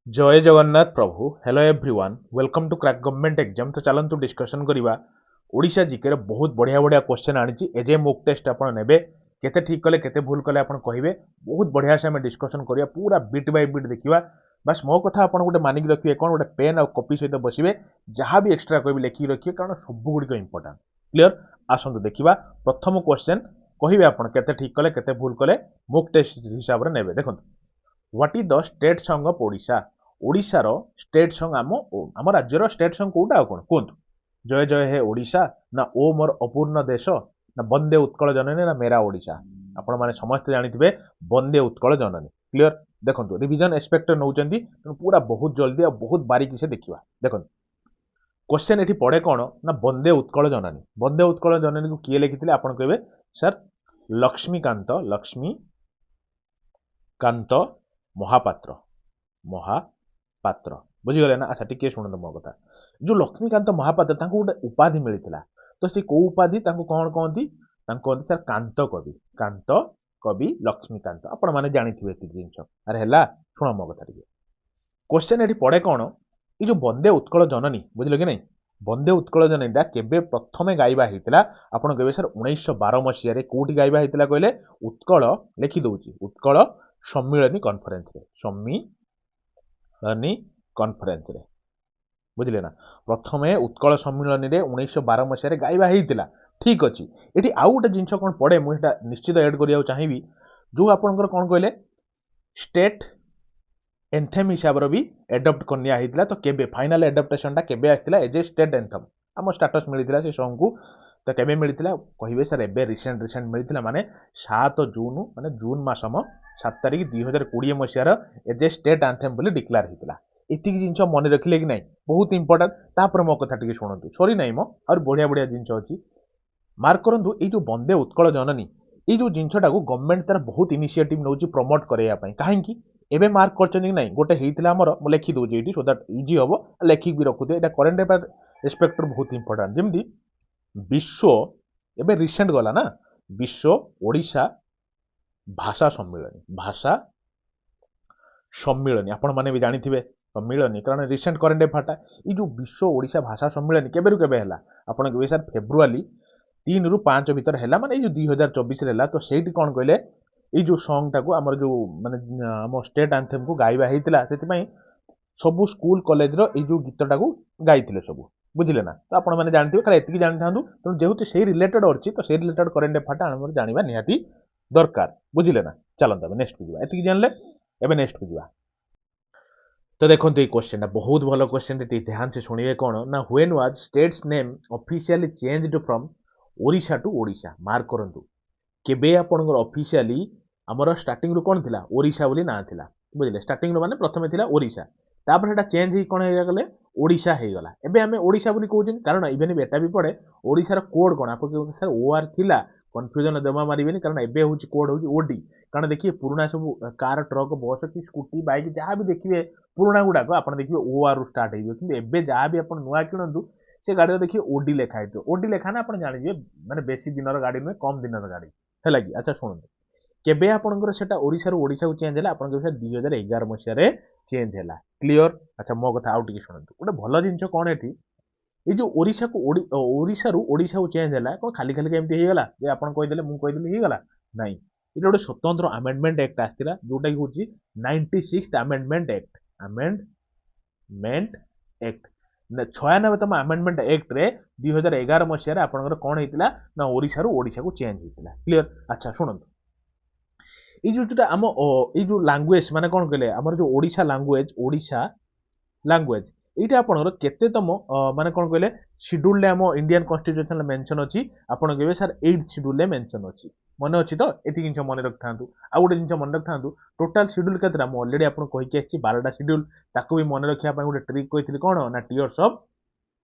जय जगन्नाथ प्रभु hello everyone welcome to crack government exam. तो चलतु डिस्कशन करवा ओडिशा जीके रे बहुत बढ़िया बढ़िया क्वेश्चन आनी एज ए मोक टेस्ट आप ने केते ठीक कले केते भूल कले आप कहे बहुत बढ़िया से डिस्कशन करवा पूरा बिट बाय बिट देखा। बस मो कथा आप गोटे मानिक रखिए कौन गोटे पेन और कॉपी सहित बसवे जहाँ भी एक्सट्रा कह लिखिक रखिए कारण सब गुड़िक इंपोर्टाट क्लीयर। आसतु देखा प्रथम क्वेश्चन कहे आप केते ठीक कले केते भूल कले मोक टेस्ट हिसाब से ने देखो what is the state song of Odisha. ओडिशार स्टेट सॉन्ग आम राज्यर स्टेट सॉन्ग कोटा कौन कहतु जय जय हे ओडिशा ना ओ मोर अपूर्ण देश ना वंदे उत्कल जननी ना मेरा ओडिशा। आपण माने समस्त जानिथिबे वंदे उत्कल जननी क्लियर। देखंतु रिवीजन एस्पेक्ट नउचंती पूरा बहुत जल्दी और बहुत बारीकी से देखिबा। देखंतु क्वेश्चन एठी पड़े कौन ना वंदे उत्कल जननी। वंदे उत्कल जननी को किए लिखिथिले आपण कहबे सर लक्ष्मीकांत महापात्र महापात्र बुझीगले ना। अच्छा टिके शुणु मो कथा जो लक्ष्मीकांत महापात्र तांको गोटे उपाधि मिलता तो सी को उपाधि तांको कौन कहती कहते सर कांत कवि लक्ष्मीकांत आपण मैंने जानिथिबे एति जिंस। अरे हैला शुण मो कथा टिके क्वेश्चन एठी पड़े कौन ये जो वंदे उत्कल जननी बुझिल कि नहीं वंदे उत्कल जननीटा केबे प्रथमे गाइबा हेतिला आपण कहबे सर 1912 मसिया रे कोठी गाइबा हेतिला कहले उत्कल लिखि दउची उत्कल सम्मिलनी कॉन्फ्रेंस रे सम्मिलनी कॉन्फ्रेंस रे बुझिले ना। प्रथमे उत्कल सम्मिलनी रे 1912 मसिया रे गाइबा हेतिला ठीक अछि। एठी आउ गोटे जिंस कोन पड़े मु एटा निश्चित ऐड करिया चाहिबी जो आपनकर कोन कहले स्टेट एंथेम हिसाब रो भी एडॉप्ट करनिया हेतिला तो केबे फाइनल एडॉप्टेशन टा केबे आथिला एज ए स्टेट एंथम हम स्टेटस मिलिथिला से सॉन्ग को तो केबे मिलिथिला कहिबे सर एबे रिसेंट मिलिथिला माने 7 जून माने जून मासम 7 तारिख 2020 मसिया रो एज ए स्टेट एंथेम बोली डिक्लेयर हेतिला। एतिक जिंस मन रखिले कि नहीं बहुत इंपोर्टेंट। तापर मो कथा टिके शुणंतु सॉरी नहीं मो और बढ़िया बढ़िया जिंस अछि मार्क करंतु ए जो वंदे उत्कल जननी ये जो जिनटा को गवर्नमेंट तार बहुत इनिशिएटिव नउची प्रमोट करया पई काहेकि एबे मार्क करछन कि नहीं गोटे हेतिला हमर मो लिखि दउची एटी सो दैट इजी हबो लिखिक भी रखुते एटा करंट अफेयर रिस्पेक्टर बहुत इंपोर्टेंट जेमदी विश्व एबे रिसेंट गला ना विश्व ओडिशा भाषा सम्मिलनी आपण माने भी जानिथिबे सम्मिलनी कारण रिसेंट करंट अफेयर ये जो विश्व ओडिशा भाषा सम्मिलनी केबेरु केबे हला आपण कहबे सर फेब्रुआरी 3 रु 5 भीतर है माने जो 2024 है तो सही कौन कहले ये जो सॉन्ग टाको आमर जो माने आम स्टेट एंथेम को गाइबा हेतिला सेतिपई सबु स्कूल कॉलेज रो ये जो गीतटा को गाइथिले सबु बुझिले ना। तो आपण माने जानथिबे खाली एतिकी जानिथांदु तो जेहुते सेही रिलेटेड अछि तो सेही रिलेटेड करंट अफेयर हमर जानिबा निहाती दरकार बुझिले ना। चलंत अब नेक्स्ट को जिबा एतिकी जानले एबे नेक्स्ट को जिबा। तो देखो ये क्वेश्चन बहुत भलो क्वेश्चन ध्यान से सुनिए कौन ना when was states name officially changed from Odisha to Odisha mark करंतु केबे आपनकर ऑफिशियली हमर स्टार्टिंग रो कोन थिला ओडिशा बोली ना थिला बुझिले स्टार्टिंग रो माने प्रथमे थिला ओडिशा तापर हेटा चेंज ही कोन हे गले ओडिशा हे गला एबे हमें ओडिशा बोली कहउछन कारण इवन बेटा भी पड़े ओडिशा रो कोड कोन आप सर ओआर थिला कंफ्यूजन देमा मारिबेनी कारण एबे होची कोड होची ओडी कारण देखिए पुराना सब कार ट्रक बस की स्कूटी बाइक जहाँ भी देखिए पुराना गुड़ाक आप देखिए ओआर रु स्टार्ट हो कि एबे जहाँ भी आप नुआ किणु से गाड़ी देखिए ओडी लेखा है ओडी लेखा ना आप जानिए माने बेसी दिन गाड़ी नुहे कम दिन गाड़ी है कि। अच्छा शुणु केबे आपनकर सेटा ओडिशा रु ओडिशा को चेंज है आपन 2011 मसिया रे चेंज है क्लियर। अच्छा मो कथा आउ टिके शुणु गोटे भल जिंस कौन एठी ये जो ओडिशा को ओडिशा रु ओडिशा को चेंज है कौन खाली खाली केमती हो गला जे आपन कहि देले मु कहि देले हो गला नहीं ये गोटे स्वतंत्र अमेंडमेंट एक्ट आस्थिला जोटा कि होची 96th अमेंडमेंट एक्ट 96तम अमेंडमेंट एक्ट रे 2011 मसिया रे आपनकर कोन हेतिला ना ओडिशा रु ओडिशा को चेंज हेतिला क्लियर। अच्छा शुणंतु ये जोटा आम ये जो लैंग्वेज माने कोन कहले हमर जो ओडिशा लैंग्वेज এইটা আপনার কেতেতম মানে কোন কইলে শিডিউল রে আম ইন্ডিয়ান কনস্টিट्यूशन मेंशन अछि आपण कहबे सर 8th शिड्यूल रे मेंशन अछि मने अछि तो एति जिंस मने रखथांतु आ गोटे जिंस मने रखथांतु टोटल शिड्यूल केतरा म ऑलरेडी आपण कहि के अछि 12टा शिड्यूल ताको भी मने रखिया पय गोटे ट्रिक कहितली कोन ना टीयर्स ऑफ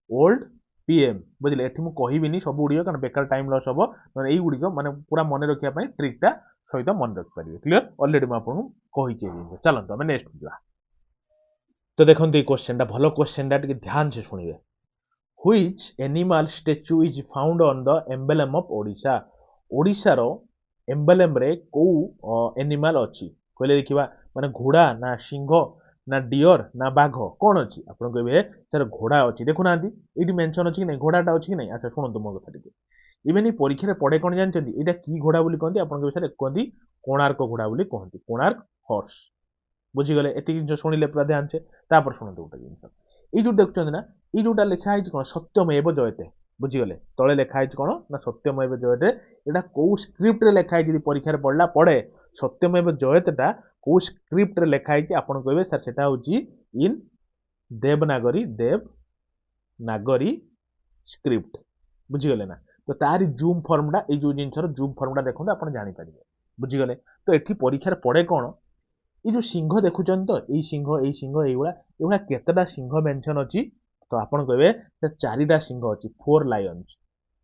ओल्ड पीएम बुझिले एठी मु कहिबिनी सब गुडियो कारण बेकार टाइम लॉस हबो माने एई गुडियो माने पूरा मने रखिया पय ट्रिकटा सहित मने रख परिबे क्लियर ऑलरेडी म आपण कहि छै जिंस चलंतो हम नेक्स्ट जा। तो देखो ये क्वेश्चन भल क्वेश्चन ध्यान से शुणिए which animal statue is found on the emblem of Odisha Odisha रो एम्बलम रे को एनिमल अछि कहले देखिबा माने घोड़ा ना सिंह ना डियर ना बाघ कौन अच्छी आप कहे सर घोड़ा अच्छी देखुना ये मेंशन अच्छी कि नहीं घोड़ाटा अच्छी कि नहीं अच्छा शुणु मो कथा टी इवेन परीक्षा पड़े कौन जानते यहाँ कि घोड़ा बोली कहते आप विषय कहते कोणार्क घोड़ा बोली कहते कोणार्क हॉर्स बुझीगले एति जिन शुणिले पूरा ध्यान से तापर शुणु गोटे जिन ये जो देखुं ना ये जोटा लिखाई कौन सत्यमेव जयते बुझीगले तले लिखाई कौन ना सत्यमेव जयते यहाँ कौ स्क्रिप्ट लिखाई जी परीक्षा पढ़ला पड़े सत्यमेव जयतेटा कौ स्क्रिप्ट लिखाई आपन कहे सर सेटा होची इन देवनागरी स्क्रिप्ट बुझीगले ना तो तारी जूम फर्मटा ये जो जिनसर जूम फर्मटा देखते आप जानीपर बुझीगले तो ये परीक्षा पड़े कौन ये जो सिंह देखुं तो यही सिंह ये केतटा सिंह मेंशन अच्छी तो आपन कहे चारिटा सिंह अच्छी 4 लायन्स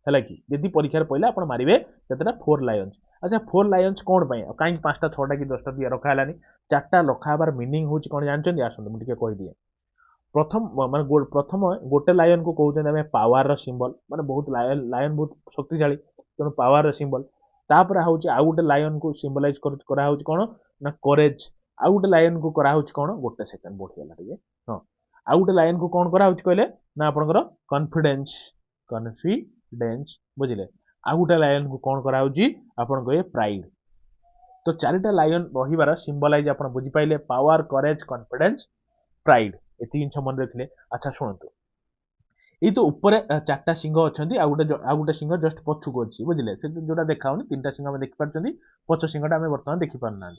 है कि यदि परीक्षा पहले आप मारे केतटा 4 लायन्स अच्छा 4 लायन्स कौन कहीं 5टा 6टा कि 10टा दिया रखा है 4टा रखाबार मीनिंग हूँ कौन जानते आसतु मुझे कहीदिए प्रथम माने प्रथम गोटे लायन को कहते हैं पावर सिंबल माने बहुत लायन बहुत शक्तिशाली तेणु पावर सिंबल तापर हूँ आउ गोटे लायन को सिंबलाइज करा कौन ना करेज आउ गोटे लायन को करा कौन गोटे सेकेंड बढ़ीगला टे हाँ आउ गोटे लायन को कौन करा कहले ना आपंकर कॉन्फिडेंस बुझिले आउ गोटे लायन को कौन करा आपन कहे प्राइड तो चारिटा लायन रहिबार सिंबलाइज आप बुझिपाइले पावर करेज कॉन्फिडेंस प्राइड एति जिन मन रखिले अच्छा शुणु ये तो ऊपर 4टा सिंह अच्छा आउ गोटे सिंह जस्ट पछुक अच्छी बुझिले जोटा देखा 3टा सिंह आम देखिपार पछ सिंहटा आम बर्तमान देखिपार ना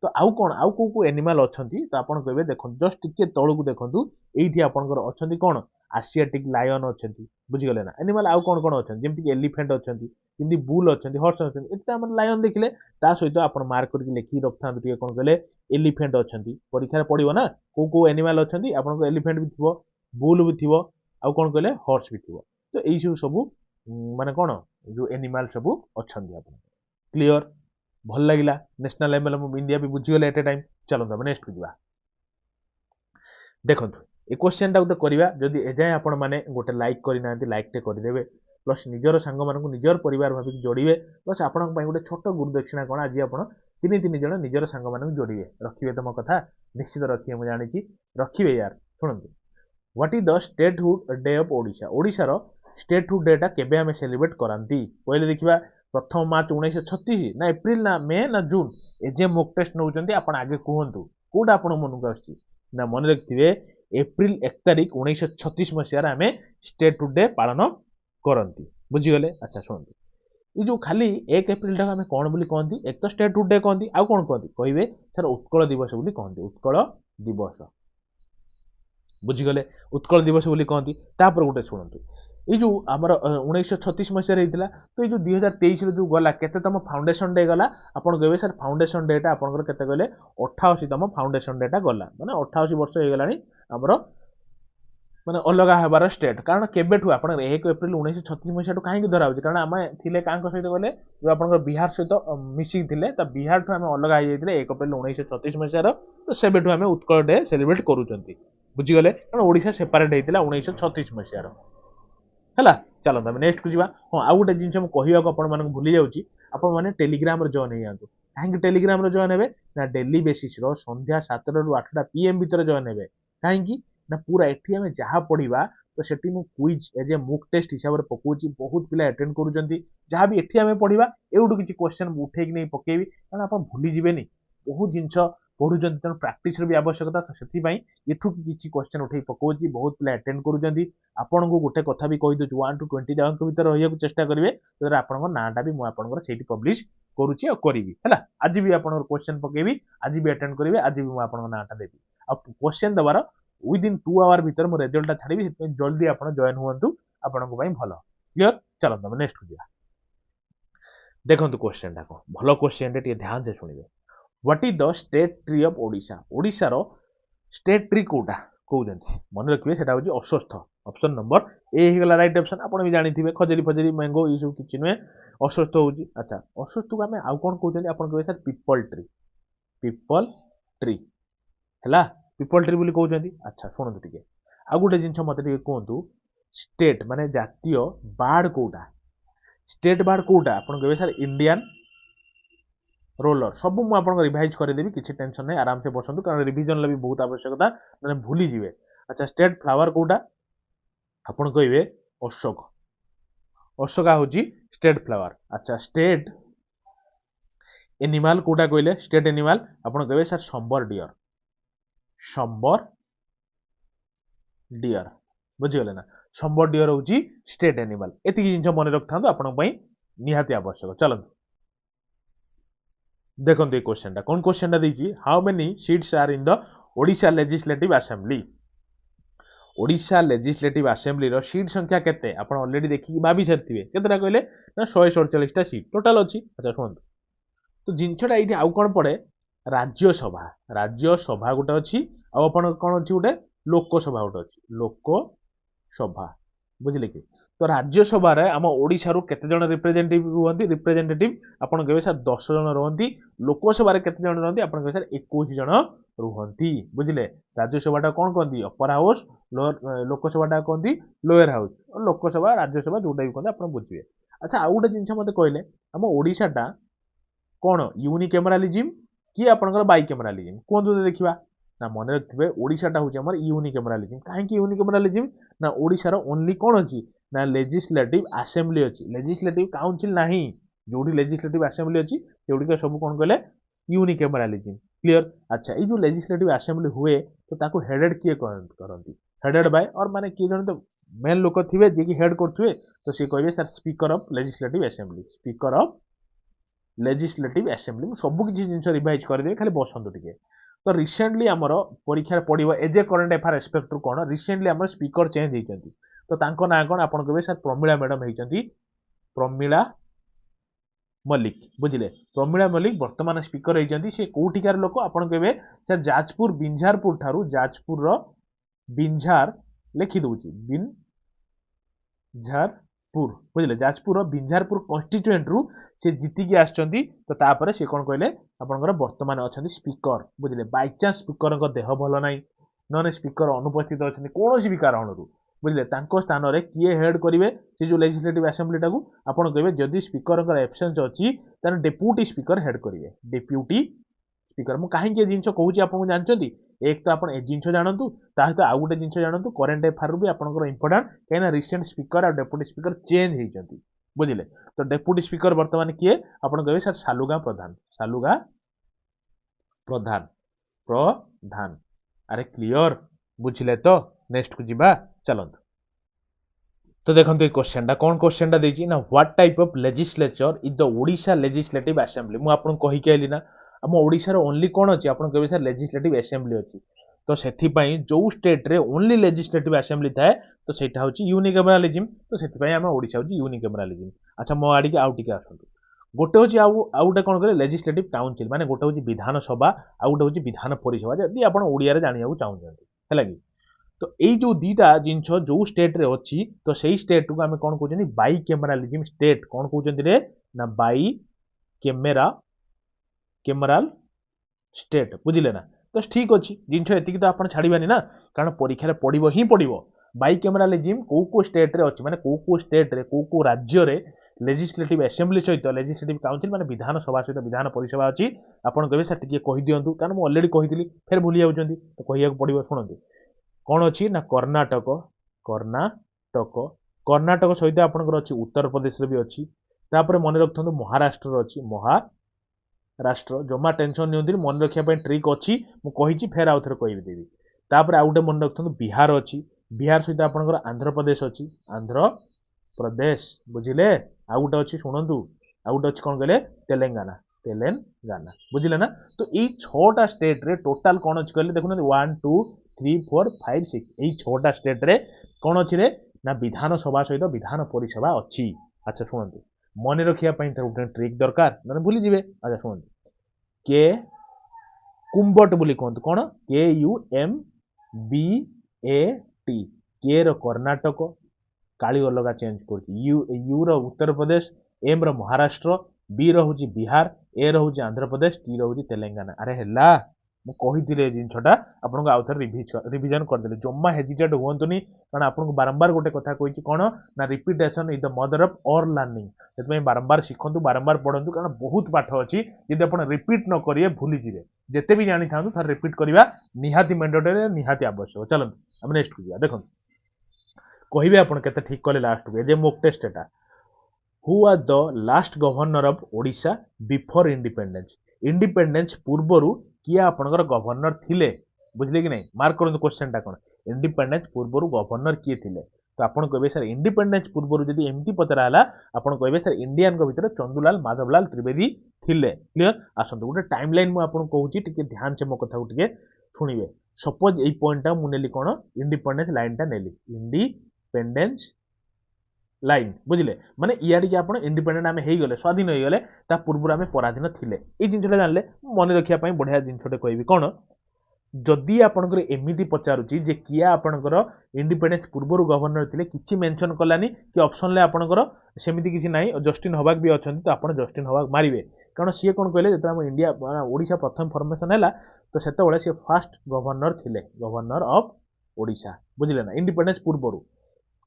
तो आउ कौन आउ को एनिमाल अच्छा तो आप कहे देखो जस्ट टिके तौक देखूँ ये आपंकर अच्छा कौन आसियाटिक लायन अच्छा बुझीगले ना एनिमाल आउ कौन अच्छा जमीक एलिफेंट अच्छा जमी बुल अच्छा हर्स अच्छा ये आम लायन देखिले सहित आप मार्क करके लिखिक रखता कौन कहले एलिफेंट अच्छा परीक्षा पड़ो ना को एनिमाल अच्छा आप एलिफेंट भी थी बुल भी थी आउ कौन कहले हर्स भी थी तो यही सब माने कौन जो एनिमाल सब अच्छा क्लीयर भल लगे नेशनल लेवल इंडिया भी बुझीगले एट ए टाइम चलते आम नेक्स्ट को जा देखो ये क्वेश्चन टा तो करवा जदि एजाए आपण मैंने गोटे लाइक करना लाइक टे करदे प्लस निजर सांग मान निजर परिवार भाविक जोड़े प्लस आपण गोटे छोट गुरु दक्षिणा कौन आज आप तीन जन निजर सांग मान जोड़े रखिए तो मो कथा निश्चित रखिए मुझे जानी रखिए यार शुणु what is the statehood day of Odisha ओडिशार स्टेटहुड डेटा केबे आमे सेलिब्रेट करांती पहले देखिबा प्रथम मार्च 1936 ना एप्रिल ना मे ना जून एजे मॉक टेस्ट नउचंती आपण आगे कहंतु कोडा आपण मनक आछि ना मन रखिथिबे एप्रिल 1 तारिख 1936 मसिया रे आमे स्टेटहुड डे पालन करंती बुझिगले अच्छा सुनंतु ये जो खाली 1 एप्रिल टा आमे कोन बोली कहंती एक तो स्टेटहुड डे कहंती आ कोन कहंती कहिबे सर उत्कल दिवस बोली कहंती उत्कल दिवस बुझीगले उत्कल दिवस बोली कहती तापर गोटे शुणु ये जो आमर 1936 मसीह तो ये जो 2023 जो गला केतम फाउंडेशन डे गला आपन कहबे सर फाउंडेशन डेटा आपनकर केते कहले 88तम फाउंडेशन डेटा गला माने 88 वर्ष हो गलानी हमर माने अलगा हेबार स्टेट कारण केबेठु आपन 1 एप्रिल 1936 मसीह टु काहे धरा होची कारण आमे थिले कांको सहित गले जो आपनकर बिहार सहित मिसिंग थिले त बिहार ठु आमे अलगा हो जाइतिले 1 एप्रिल 1936 मसीह तो सेबेठु आमे उत्कल डे सेलिब्रेट करूचंती बुझीगले कारण ओडिशा सेपरेट होइतिला 1936 मसीह है चलो आम नेक्स्ट को जी हाँ आउ गोटे जिन कहवाक भूली जाऊँगी आपण मैंने टेलीग्राम जॉइन हो जातु कहीं टेलीग्राम जॉइन हे ना डेली बेसीस संध्या 7 रू 8टा PM भितर जॉइन हे कहीं ना पूरा एटी आम जहाँ पढ़ा तो सेठी मु क्विज एज ए मुक टेस्ट हिसाब से पकाउची बहुत पिला अटेंड करूछंती जहाँ भी एटी आम पढ़ा एउडू किछि क्वेश्चन उठेक नहीं पकेबी कारण आप भूली जिवेनी बहुत जिनस पढ़ुचंती तेणु प्राक्टिस भी आवश्यकता तो से एठू किसी क्वेश्चन उठे पकाउची बहुत पिला अटेंड करूछंती आपन को गोटे कथा भी कहि दउछु 1 to 20 जगह भीतर रहिया चेष्टा करेंगे तो आपन नाटा भी मुझे से पब्लिश करुच्ची और करी है आज भी आप क्वेश्चन पकेबी आज भी अटेंड करेंगे आज भी मुझे नाटा देवी आ क्वेश्चन देवार विदिन 2 आवर भीतर मो रिजल्ट छाड़ी जल्दी आप जॉइन हूँ आपण भल क्लीयर चलते नेक्स्ट को जा देखो क्वेश्चन टा कौन भल क्वेश्चन टे ध्यान से शुणिबे what is the state tree of Odisha ओडिशार स्टेट ट्री कोटा कहते मन रखिए सेटा होची अश्वत्थ ऑप्शन नंबर ए ही गला राइट ऑप्शन आपण भी जानी थिबे खजरी फजरी मैंगो ये सब किछि नुहे अश्वत्थ होची अच्छा अश्वत्थ को हमें आउ कोन कहते आपण कहबे सर पीपल ट्री हैला पीपल ट्री बोली कहते अच्छा शुणु टिके आउ गोटे जिनस मते टिके कहतु स्टेट माने जातीय बार्ड कोटा स्टेट बार्ड कोटा आपण कहबे सर इंडियन रोलर सब मु आपन रिवाइज करदेवी किसी टेंशन नहीं आराम से बसंतु कारण रिविजन भी बहुत आवश्यकता ना भूली जिवे। अच्छा स्टेट फ्लावर कोटा आपन कहबे अशोक अशोका होची स्टेट फ्लावर। अच्छा स्टेट एनिमल कोटा कहले स्टेट एनिमल आपन कहबे सर संबर डियर बुझीगले ना संबर डियर होची स्टेट एनिमल एति जिंस मन रखथांतो आपन पई निहाती आवश्यक। चलंतु देखो ये क्वेश्चन टा कौन क्वेश्चन टा देछि how many seats are in the Odisha legislative assembly. Odisha legislative assembly रो सीट संख्या केते आपण ऑलरेडी देखि भाबी सरथिबे केतेटा कहले ना 147 टा सीट टोटल अछि। अच्छा सुनନ୍ତୁ तो जिंसटा एठी आउ कोन पड़े राज्य सभा गोटे अछि आ आपण कोन अछि गोटे लोकसभा गोटे अछि लोकसभा बुझिले कि तो राज्यसभा रे आम ओडिशा रो केते जण रिप्रेजेंटेटिव आपण कहबे सर 10 जण रहंती लोकसभा रे केते जण रहंती आपण कहबे सर 21 जण रहंती बुझिले। राज्यसभा टा कोन कहंती अपर हाउस लोकसभा टा कहंती लोअर हाउस लोकसभा राज्यसभा जोटा भी कहंती आपण बुझिबे। अच्छा आ गोटे जिंस मते कहले आम ओडिशा टा कोन यूनिकैमरालिज्म कि आपनकर बाइकैमरालिज्म कोन तो देखिबा ना मन रखिबे ओडिशा हूँ आम यूनिकैमरालिज्म कहीं यूनिकैमरालिज्म ना ओडिशा ओनली कौन अच्छी ना लेजिस्लेटिव असेंबली अच्छी लेजिस्लेटिव काउंसिल नाही जोड़ी लेजिस्लेटिव असेंबली अच्छी जोड़ी सब कौन कहले यूनिकैमरालिज्म क्लियर। अच्छा ये जो लेजिस्लेटिव असेंबली हुए तो ताको हेडेड किए करती हेडेड बाय और माने किए जन तो मेन लोक थे जी हेड करुवे तो सी कहे sir speaker of legislative assembly speaker of legislative assembly सब किसी जिन रिवाइज करदे खाली बसंतु टिके। तो रिसेंटली आमर परीक्षा पड़ो as a current affair aspect रू कौन रिसेंटली आम स्पीकर चेंज होती तो तांको ना कौन आप कहे सर प्रमीला मैडम होती प्रमीला मल्लिक बुझिले प्रमीला मल्लिक वर्तमान स्पीकर होती सी कौटिकार लोक आप कहे सर जाजपुर बिंझारपुर ठारू जाजपुर बिंझार लिखि दूची बिंझारपुर बुझिले जाजपुर बिंझारपुर कन्स्टिट्यूएंट रू से जीतिकी आछंती तो तापर से कौन कहले आपनकर वर्तमान अच्छा स्पीकर बुझिले बाई चांस स्पीकर देह भल ना नने स्पीकर अनुपस्थित अच्छा कौन भी कारण बुझिले स्थान में किए हेड करेंगे से जो लेजिस्लेटिव असेंबली टाकू आपन कहे जदि स्पीकर एब्सेंस अच्छी तार डेप्यूटी स्पीकर हेड करेंगे डेप्यूटी स्पीकर मु कहीं जिन कहूँ आप जानते एक तो आप जिन जानतु सहित आउ गोटे जिन जानतु करेन्ट अफेयर भी आपंकर इंपोर्टाट कहीं रिसेंट स्पीकर और डेप्यूटी स्पीकर चेंज होती बुझिले। तो डेप्यूटी स्पीकर वर्तमान किए आपन कहे सर सालुगा प्रधान अरे क्लियर बुझिले तो नेक्स्ट को जीवा चलत। तो देखते क्वेश्चन टा कौन क्वेश्चन टा देछि ना what type of legislature is the Odisha legislative assembly मु आपन कहि के आइली ना हम ओडिशा रो ओनली कौन अछि आपन कहबे सर लेजिस्लेटिव असेंबली अछि तो सेथि पई जो स्टेट रे ओनली लेजिस्लेटिव असेंबली थाए तो सेटा होछि यूनिकैमरालिज्म तो सेथि पई हम ओडिशा होछि यूनिकैमरालिज्म। अच्छा मो आडी के आउ टिके आसंतु गोटे होछि आउटे कौन करे लेजिस्लेटिव काउंसिल माने गोटे होछि विधानसभा आउ गोटे होछि विधान परिसभा जदि आपण ओडिया रे जानिया चाहउछन्ती हैला कि तो यही जो दीटा जिनछ जो स्टेट रे अच्छी तो सही स्टेट को आम कौन कहते बाई कैमरालिज्म स्टेट कौन कहते रे ना बाई कैमराल स्टेट बुझिले ना तो ठीक अच्छी जिनछ एति तो आप छाड़बानी ना कारण परीक्षा पड़ो ही पड़ो बाई कैमरालिज्म कौ स्टेट रे अच्छी माने कौ स्टेट रे कौ राज्य रे लेजिस्लेटिव असेंबली सहित लेजिस्लेटिव काउंसिल माने विधानसभा सहित विधान परिसभा अच्छी आपन कहबे सर टिके कहि दियंतु कारण मु ऑलरेडी कहितली फेर भूली जाउछन्ती तो कहिया पड़ो शुणंतु कौन अच्छी ना कर्णाटक सहित आपंकर अच्छी उत्तर प्रदेश भी अच्छी तापर मन रखु महाराष्ट्र अच्छी महाराष्ट्र जमा टेंशन नहीं मन रखा ट्रिक अच्छी मुझे फेर आउ थे कहदेवी तापर आउ गए मन रखु बिहार अच्छी बिहार सहित आपंकर आंध्र प्रदेश अच्छी आंध्र प्रदेश बुझिले आउ गोटे अच्छी शुणु आउ गोटे अच्छी कौन कहले तेलंगाना बुझिले ना तो यही 6टा स्टेट रे टोटाल कौन अच्छी कहले देखुना 1 2 3 4 5 6 यही 6टा स्टेट रे कौन अच्छी रे ना विधानसभा सहित विधान परिसभा अच्छी। अच्छा शुणु मन रखा गोटे ट्रिक दरकार ना भूली जीवे। अच्छा शुणु के कुंबट बोली कहतु कौन KUMBAT के रो कर्णाटक काली अलगा चेंज कर यू रो उत्तर प्रदेश एम रो महाराष्ट्र बी रो बिहार ए रो आंध्र प्रदेश टी रो तेलंगाना अरे हेला ମୁଁ କହିଥିଲି ଏ ଜିନିଷଟା ଆପଣଙ୍କୁ ଆଉ ଥରେ ରିଭିଜନ କରିଦେଲି। ଜମା ହେଜିଟେଟ୍ ହୁଅନ୍ତୁନି, କାରଣ ଆପଣଙ୍କୁ ବାରମ୍ବାର ଗୋଟେ କଥା କହିଛି କ'ଣ ନା repetition is the mother of all learning. ସେଥିପାଇଁ ବାରମ୍ବାର ଶିଖନ୍ତୁ, ବାରମ୍ବାର ପଢ଼ନ୍ତୁ, କାରଣ ବହୁତ ପାଠ ଅଛି। ଯଦି ଆପଣ ରିପିଟ୍ ନ କରିବେ ଭୁଲିଯିବେ। ଯେତେ ବି ଜାଣିଥାନ୍ତୁ ଥରେ ରିପିଟ୍ କରିବା ନିହାତି ମ୍ୟାଣ୍ଡେଟୋରୀ, ନିହାତି ଆବଶ୍ୟକ। ଚାଲନ୍ତୁ ଆମେ ନେକ୍ସଟକୁ ଯିବା। ଦେଖନ୍ତୁ କହିବେ ଆପଣ କେତେ ଠିକ୍ କଲେ ଲାଷ୍ଟକୁ। ଏ ଯେ ମୋକ୍ ଟେଷ୍ଟ ଏଟା। Who was the last governor of Odisha before independence? Independence ପୂର୍ବରୁ କିଏ ଆପଣଙ୍କର ଗଭର୍ଣ୍ଣର ଥିଲେ? ବୁଝିଲେ କି ନାହିଁ? ମାର୍କ କରନ୍ତୁ କ୍ୱେଶ୍ଚନଟା କ'ଣ। ଇଣ୍ଡିପେଣ୍ଡେନ୍ସ ପୂର୍ବରୁ ଗଭର୍ଣ୍ଣର କିଏ ଥିଲେ? ତ ଆପଣ କହିବେ ସାର୍ ଇଣ୍ଡିପେଣ୍ଡେନ୍ସ ପୂର୍ବରୁ ଯଦି ଏମିତି ପଚରା ହେଲା, ଆପଣ କହିବେ ସାର୍ ଇଣ୍ଡିଆନଙ୍କ ଭିତରେ ଚନ୍ଦୁଲାଲ ମାଧବଲାଲ ତ୍ରିବେଦୀ ଥିଲେ। କ୍ଲିୟର? ଆସନ୍ତୁ ଗୋଟେ ଟାଇମ୍ ଲାଇନ୍ ମୁଁ ଆପଣଙ୍କୁ କହୁଛି, ଟିକେ ଧ୍ୟାନ ସେ ମୋ କଥାକୁ ଟିକେ ଶୁଣିବେ। ସପୋଜ ଏଇ ପଏଣ୍ଟଟା ମୁଁ ନେଲି କ'ଣ, ଇଣ୍ଡିପେଣ୍ଡେନ୍ସ ଲାଇନଟା ନେଲି, ଇଣ୍ଡିପେଣ୍ଡେନ୍ସ ଲାଇନ୍, ବୁଝିଲେ? ମାନେ ଇଆଡ଼ିକି ଆପଣ ଇଣ୍ଡିପେଣ୍ଡେଣ୍ଟ ଆମେ ହେଇଗଲେ, ସ୍ୱାଧୀନ ହେଇଗଲେ, ତା ପୂର୍ବରୁ ଆମେ ପରାଧୀନ ଥିଲେ। ଏଇ ଜିନିଷଟା ଜାଣିଲେ ମନେ ରଖିବା ପାଇଁ ବଢ଼ିଆ ଜିନିଷଟେ କହିବି। କ'ଣ ଯଦି ଆପଣଙ୍କର ଏମିତି ପଚାରୁଛି ଯେ କିଏ ଆପଣଙ୍କର ଇଣ୍ଡିପେଣ୍ଡେନ୍ସ ପୂର୍ବରୁ ଗଭର୍ଣ୍ଣର ଥିଲେ, କିଛି ମେନସନ୍ କଲାନି କି ଅପସନରେ ଆପଣଙ୍କର ସେମିତି କିଛି ନାହିଁ, ଜଷ୍ଟିନ୍ ହବାକ ବି ଅଛନ୍ତି, ତ ଆପଣ ଜଷ୍ଟିନ୍ ହବାକ ମାରିବେ। କାରଣ ସିଏ କ'ଣ କହିଲେ, ଯେତେବେଳେ ଆମ ଇଣ୍ଡିଆ ଓଡ଼ିଶା ପ୍ରଥମ ଫର୍ମେସନ୍ ହେଲା, ତ ସେତେବେଳେ ସିଏ ଫାଷ୍ଟ ଗଭର୍ଣ୍ଣର ଥିଲେ, ଗଭର୍ଣ୍ଣର ଅଫ୍ ଓଡ଼ିଶା। ବୁଝିଲେ ନା? ଇଣ୍ଡିପେଣ୍ଡେନ୍ସ ପୂର୍ବରୁ